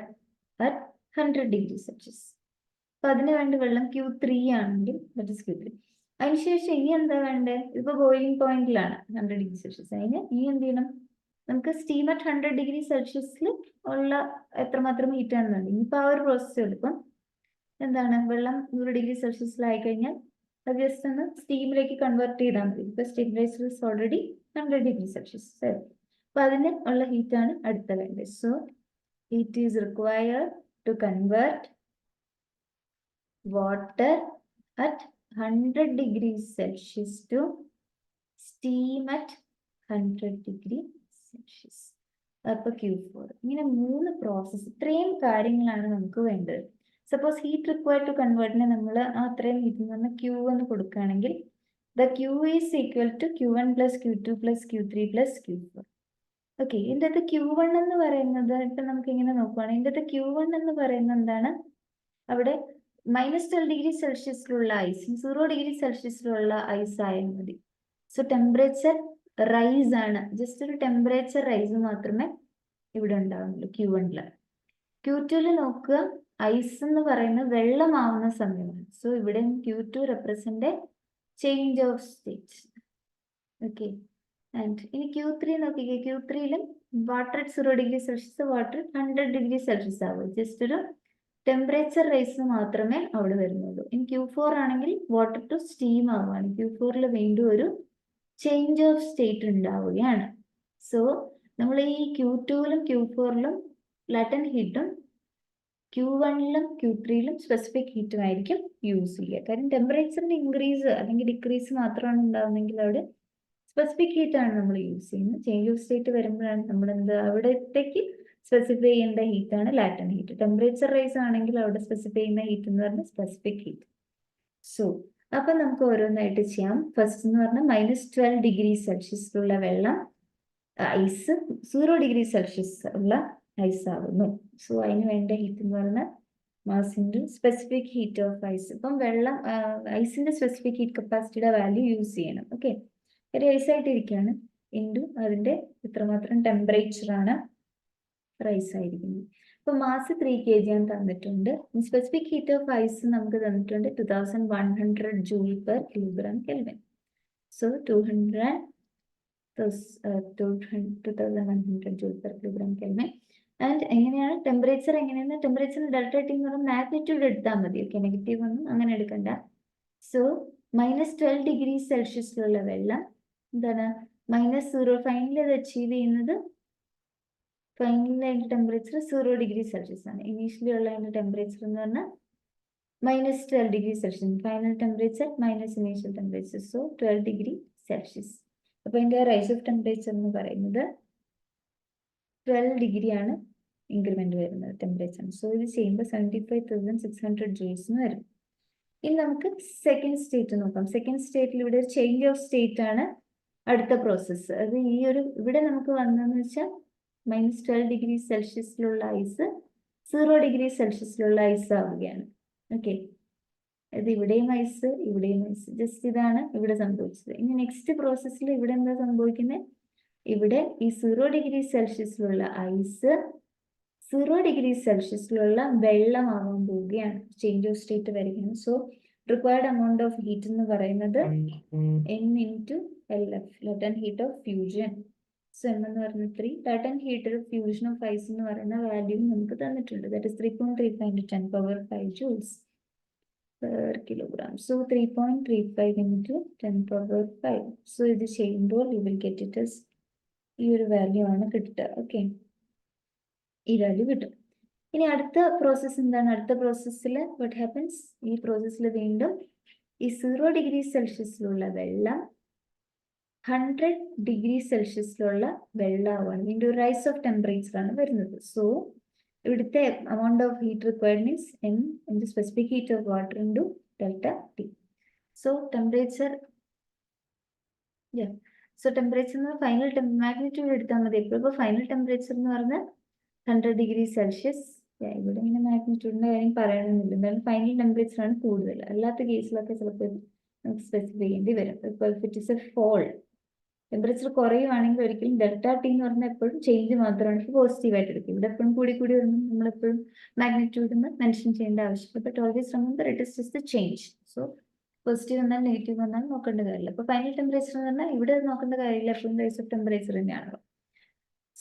at 100 degree Celsius. അപ്പൊ അതിന് വേണ്ട വെള്ളം Q3 ആണെങ്കിൽ ദാറ്റ് ഇസ് Q3. അതിനുശേഷം ഇനി എന്താ വേണ്ടത്? ഇപ്പൊ ബോയിലിംഗ് പോയിന്റിലാണ് 100 ഡിഗ്രി സെൽഷ്യസ്. അതിന് ഇനി എന്ത് ചെയ്യണം? നമുക്ക് സ്റ്റീം അറ്റ് 100 ഡിഗ്രി സെൽഷ്യസിൽ ഉള്ള എത്രമാത്രം ഹീറ്റ് ആണ് വേണ്ടത്. ഇനിയിപ്പോൾ ആ ഒരു പ്രോസസ്സ് എടുക്കും. എന്താണ്? വെള്ളം 100 ഡിഗ്രി സെൽഷ്യസിലായി കഴിഞ്ഞാൽ അത് ജസ്റ്റ് ഒന്ന് സ്റ്റീമിലേക്ക് കൺവേർട്ട് ചെയ്താൽ മതി. ഇപ്പൊ temperature is already 100 degree Celsius. അപ്പൊ അതിന് ഉള്ള ഹീറ്റാണ് അടുത്ത വേണ്ടത്. So heat is required to convert water at 100 degrees Celsius to steam at 100 degree Celsius. അപ്പൊ Q4. ഇങ്ങനെ 3 പ്രോസസ്സ്, ഇത്രയും കാര്യങ്ങളാണ് നമുക്ക് വേണ്ടത്. സപ്പോസ് ഹീറ്റ് റിക്വയർഡ് ടു കൺവേർട്ടിനെ നമ്മൾ അത്രയും ഹീറ്റ് എന്ന് Q എന്ന് കൊടുക്കുകയാണെങ്കിൽ the Q is equal to Q1 plus Q2 plus Q3 plus Q4. Okay, ഇതിൻ്റെ അകത്ത് Q1 എന്ന് പറയുന്നത് ഇപ്പൊ നമുക്ക് ഇങ്ങനെ നോക്കുവാണെങ്കിൽ ഇതിൻ്റെ അകത്ത് Q1 എന്ന് പറയുന്നത് എന്താണ്? അവിടെ -12 ഡിഗ്രി സെൽഷ്യസിലുള്ള ഐസ് 0 ഡിഗ്രി സെൽഷ്യസിലുള്ള ഐസ് ആയാൽ മതി. സോ ടെമ്പറേച്ചർ റൈസ് ആണ്, ജസ്റ്റ് ഒരു ടെമ്പറേച്ചർ റൈസ് മാത്രമേ ഇവിടെ ഉണ്ടാവുന്നുള്ളൂ Q1. Q2 നോക്കുക, ഐസ് എന്ന് പറയുന്നത് വെള്ളമാവുന്ന സമയമാണ്. സോ ഇവിടെ Q2 represent change of state. Okay, and ഇനി Q3 നോക്കിക്കേ. Q3ലും water at 0 degree Celsius, water 100 degree Celsius ആവും. ജസ്റ്റ് ഒരു ടെമ്പറേച്ചർ റൈസ് മാത്രമേ അവിടെ വരുന്നുള്ളൂ. ഇനി Q4 ആണെങ്കിൽ വാട്ടർ ടു സ്റ്റീം ആവുകയാണ്. Q4 വീണ്ടും ഒരു ചേഞ്ച് ഓഫ് സ്റ്റേറ്റ് ഉണ്ടാവുകയാണ്. സോ നമ്മൾ ഈ Q2ലും Q4ലും ലാറ്റന്റ് ഹീറ്റും Q1ലും Q3ലും സ്പെസിഫിക് ഹീറ്റും ആയിരിക്കും യൂസ് ചെയ്യുക. കാരണം ടെമ്പറേച്ചറിന്റെ ഇൻക്രീസ് അല്ലെങ്കിൽ ഡിക്രീസ് മാത്രമാണ് ഉണ്ടാവുന്നെങ്കിൽ അവിടെ സ്പെസിഫിക് ഹീറ്റ് ആണ് നമ്മൾ യൂസ് ചെയ്യുന്നത്. ചേഞ്ച് ഓഫ് സ്റ്റേറ്റ് വരുമ്പോഴാണ് നമ്മൾ അവിടത്തേക്ക് സ്പെസിഫൈ ചെയ്യേണ്ട ഹീറ്റ് ആണ് ലാറ്റന്റ് ഹീറ്റ്. ടെമ്പറേച്ചർ റൈസ് ആണെങ്കിൽ അവിടെ സ്പെസിഫൈ ചെയ്യുന്ന ഹീറ്റ് എന്ന് പറഞ്ഞാൽ സ്പെസിഫിക് ഹീറ്റ്. സോ അപ്പൊ നമുക്ക് ഓരോന്നായിട്ട് ചെയ്യാം. ഫസ്റ്റ് എന്ന് പറഞ്ഞാൽ -12 ഡിഗ്രി സെൽഷ്യസിലുള്ള വെള്ളം ഐസ് 0 ഡിഗ്രി സെൽഷ്യസ് ഉള്ള ഐസ് ആവുന്നു. സോ അതിന് വേണ്ട ഹീറ്റ് എന്ന് പറഞ്ഞാൽ mass into specific heat of ice. ഇപ്പം വെള്ളം ഐസിന്റെ സ്പെസിഫിക് ഹീറ്റ് കപ്പാസിറ്റിയുടെ വാല്യൂ യൂസ് ചെയ്യണം. ഓക്കെ, ഒരു ഐസായിട്ട് ഇരിക്കുകയാണ് ഇൻറ്റു അതിന്റെ എത്രമാത്രം ടെമ്പറേച്ചർ ആണ് റൈസ് ആയിരിക്കുന്നത്. ഇപ്പൊ മാസ് 3 kg ആണ് തന്നിട്ടുണ്ട്. സ്പെസിഫിക് ഹീറ്റ് ഓഫ് ഐസ് നമുക്ക് തന്നിട്ടുണ്ട് 2100 joule per kilogram kelvin. So 2100 joule per kilogram kelvin. And എങ്ങനെയാണ് ടെമ്പറേച്ചർ? എങ്ങനെയാണ് ടെമ്പറേച്ചർ? ഡെൽറ്റ ടി എന്ന് പറഞ്ഞാൽ മാഗ്നിറ്റ്യൂഡ് എടുത്താൽ മതി. ഓക്കെ, നെഗറ്റീവ് ഒന്നും അങ്ങനെ എടുക്കണ്ട. സോ -12 ഡിഗ്രി സെൽഷ്യസിലുള്ള വെള്ളം എന്താണ് -0. ഫൈനലി അത് അച്ചീവ് ചെയ്യുന്നത് ഫൈനലി അതിന്റെ ടെമ്പറേച്ചർ 0 ഡിഗ്രി സെൽഷ്യസ് ആണ്. ഇനീഷ്യലി ഉള്ള അതിന്റെ ടെമ്പറേച്ചർ എന്ന് പറഞ്ഞാൽ -12 degree Celsius. Final temperature minus initial temperature, so 12 degree Celsius. അപ്പൊ അതിന്റെ റൈസ് ഓഫ് ടെമ്പറേച്ചർ എന്ന് പറയുന്നത് 12 ഡിഗ്രി ആണ് ഇൻക്രിമെന്റ് വരുന്നത് ടെമ്പറേച്ചർ. സോ ഇത് ചെയ്യുമ്പോൾ 75,600 ജൂൾസ് എന്ന് വരും. ഇനി നമുക്ക് സെക്കൻഡ് സ്റ്റേറ്റ് നോക്കാം. സെക്കൻഡ് സ്റ്റേറ്റിൽ ഇവിടെ ഒരു ചേഞ്ച് ഓഫ് സ്റ്റേറ്റ് ആണ് അടുത്ത പ്രോസസ്സ് അത് ഈ ഒരു ഇവിടെ നമുക്ക് വന്നതെന്ന് വെച്ചാൽ -12 ഡിഗ്രി സെൽഷ്യസിലുള്ള ഐസ് 0 ഡിഗ്രി സെൽഷ്യസിലുള്ള ഐസ് ആവുകയാണ്. ഓക്കെ, അത് ഇവിടെയും ഐസ് ഇവിടെയും ഐസ്, ജസ്റ്റ് ഇതാണ് ഇവിടെ സംഭവിച്ചത്. ഇനി നെക്സ്റ്റ് പ്രോസസ്സിൽ ഇവിടെ എന്താ സംഭവിക്കുന്നത്? ഇവിടെ ഈ 0 ഡിഗ്രി സെൽഷ്യസിലുള്ള ഐസ് 0 ഡിഗ്രി സെൽഷ്യസിലുള്ള വെള്ളമാവാൻ പോവുകയാണ്, ചേഞ്ച് ഓഫ് സ്റ്റേറ്റ് വരികയാണ്. So required amount of heat എന്ന് പറയുന്നത് N into LF, latent heat of fusion. So M എന്ന് പറയുന്നത് 3, latent heat of fusion of ice എന്ന് പറയുന്ന വാല്യൂ നമുക്ക് തന്നിട്ടുണ്ട്. That is 3.35 into 10 power 5 joules per kilogram. So 3.35 into 10 power 5. So ഇത് ചെയ്യുമ്പോൾ you will get it as ഈ ഒരു വാല്യൂ ആണ് കിട്ടുക. ഓക്കെ, ഈ വാല്യൂ കിട്ടും. ഇനി അടുത്ത പ്രോസസ്സ് എന്താണ്? അടുത്ത പ്രോസസ്സിൽ വാട്ട് ഹാപ്പൻസ്? ഈ പ്രോസസ്സിൽ വീണ്ടും ഈ 0 ഡിഗ്രി സെൽഷ്യസിലുള്ള വെള്ളം 100 ഡിഗ്രി സെൽഷ്യസിലുള്ള വെള്ളമാണ്. വീണ്ടും റൈസ് ഓഫ് ടെമ്പറേച്ചർ ആണ് വരുന്നത്. സോ ഇവിടുത്തെ amount of heat required means M into specific heat of water into delta T. So temperature, yeah. So temperature എന്ന് ഫൈനൽ മാഗ്നിറ്റ്യൂഡ് എടുത്താൽ മതി എപ്പോഴും. ഇപ്പോൾ ഫൈനൽ ടെമ്പറേച്ചർ എന്ന് പറഞ്ഞാൽ 100 ഡിഗ്രി സെൽഷ്യസ്. ഇവിടെ ഇങ്ങനെ മാഗ്നിറ്റ്യൂഡിന്റെ കാര്യം പറയണമെന്നില്ല, എന്നാലും ഫൈനൽ ടെമ്പറേച്ചർ ആണ് കൂടുതൽ. അല്ലാത്ത കേസിലൊക്കെ ചിലപ്പോൾ നമുക്ക് സ്പെസിഫൈ ചെയ്യേണ്ടി വരും. ഇപ്പോൾ it is a fall, temperature കുറയുവാണെങ്കിൽ ഒരിക്കലും ഡെൽറ്റ ടി എന്ന് പറഞ്ഞാൽ എപ്പോഴും ചേഞ്ച് മാത്രമാണ് പോസിറ്റീവായിട്ട് എടുക്കും. ഇവിടെ എപ്പോഴും കൂടി കൂടി വന്നു നമ്മളെപ്പോഴും മാഗ്നിറ്റ്യൂഡ് എന്ന് മെൻഷൻ ചെയ്യേണ്ട ആവശ്യമില്ല. But always remember it is just the change. So positive വന്നാൽ നെഗറ്റീവ് വന്നാൽ നോക്കേണ്ട കാര്യമില്ല. അപ്പോൾ ഫൈനൽ ടെമ്പറേച്ചർ എന്ന് പറഞ്ഞാൽ ഇവിടെ നോക്കേണ്ട കാര്യമില്ല, എപ്പോഴും റൈസ് ഓഫ് ടെമ്പറേച്ചർ തന്നെയാണല്ലോ.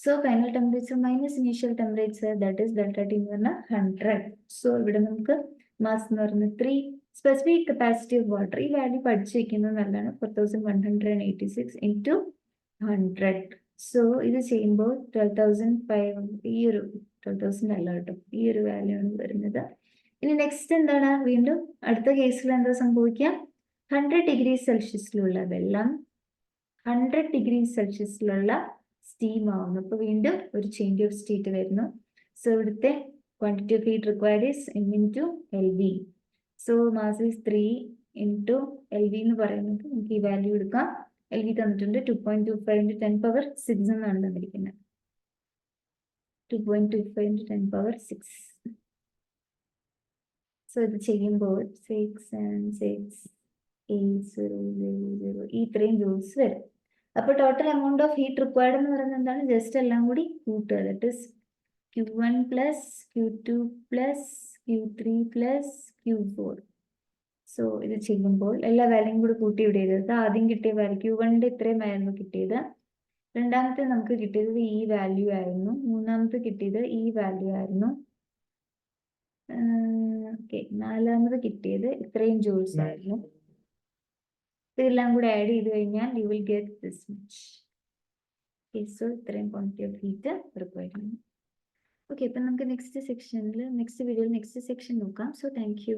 So final temperature minus initial temperature that is delta T എന്ന് പറഞ്ഞാൽ 100. സോ ഇവിടെ നമുക്ക് മാസ് എന്ന് പറയുന്നത് 3, സ്പെസിഫിക് കപ്പാസിറ്റി ഓഫ് വാട്ടർ ഈ വാല്യൂ പഠിച്ചു വെക്കുന്നത് നല്ലതാണ്. 4186 into 100. സോ ഇത് ചെയ്യുമ്പോൾ 12,500, ഈ ഒരു 12,000 അല്ല കേട്ടോ, ഈ ഒരു വാല്യൂ ആണ് വരുന്നത്. ഇനി നെക്സ്റ്റ് എന്താണ്? വീണ്ടും അടുത്ത കേസിൽ എന്താ സംഭവിക്കുക? 100 ഡിഗ്രി സെൽഷ്യസിലുള്ള വെള്ളം 100 ഡിഗ്രി സെൽഷ്യസിലുള്ള സ്റ്റീം ആവുന്നു. അപ്പോൾ വീണ്ടും ഒരു ചേഞ്ച് ഓഫ് സ്റ്റേറ്റ് വരുന്നു. സോ ഇവിടുത്തെ quantity of heat required is M into LV. So mass is 3 into LV എന്ന് പറയുന്നത് നമുക്ക് ഈ വാല്യൂ എടുക്കാം. LV തന്നിട്ടുണ്ട് 2.25 into 10 power 6 എന്നാണ് തന്നിരിക്കുന്നത്. 2.25 into 10 power 6. സോ ഇത് ചെയ്യുമ്പോൾ 6 and 6 8,000 ഈ ഇത്രയും ജൂൾസ് വരും. അപ്പോൾ total amount of heat required എന്ന് പറയുന്നത് എന്താണ്? ജസ്റ്റ് എല്ലാം കൂടി കൂട്ടുക. That is Q1 plus Q2 plus Q3 plus Q4. So ഇത് ചെയ്യുമ്പോൾ എല്ലാ വാല്യൂയും കൂടി കൂട്ടി ഇവിടെ ചെയ്തത് ആദ്യം കിട്ടിയ വാല്യൂ Q1ന്റെ ഇത്രയും ആയിരുന്നു കിട്ടിയത്. രണ്ടാമത്തെ നമുക്ക് കിട്ടിയത് ഈ വാല്യൂ ആയിരുന്നു. മൂന്നാമത്തെ കിട്ടിയത് ഈ വാല്യൂ ആയിരുന്നു. ഓക്കെ, നാലാമത് കിട്ടിയത് ഇത്രയും ജൂൾസ് ആയിരുന്നു. ഇതെല്ലാം കൂടെ ആഡ് ചെയ്ത് കഴിഞ്ഞാൽ you will get this much. Okay, so ഇത്രയും ക്വാണ്ടിറ്റി ഓഫ് ഹീറ്റ് റിക്വയർഡ് ആണ്. ഓക്കെ, ഇപ്പം നമുക്ക് നെക്സ്റ്റ് വീഡിയോയിൽ നെക്സ്റ്റ് സെക്ഷൻ നോക്കാം. So thank you.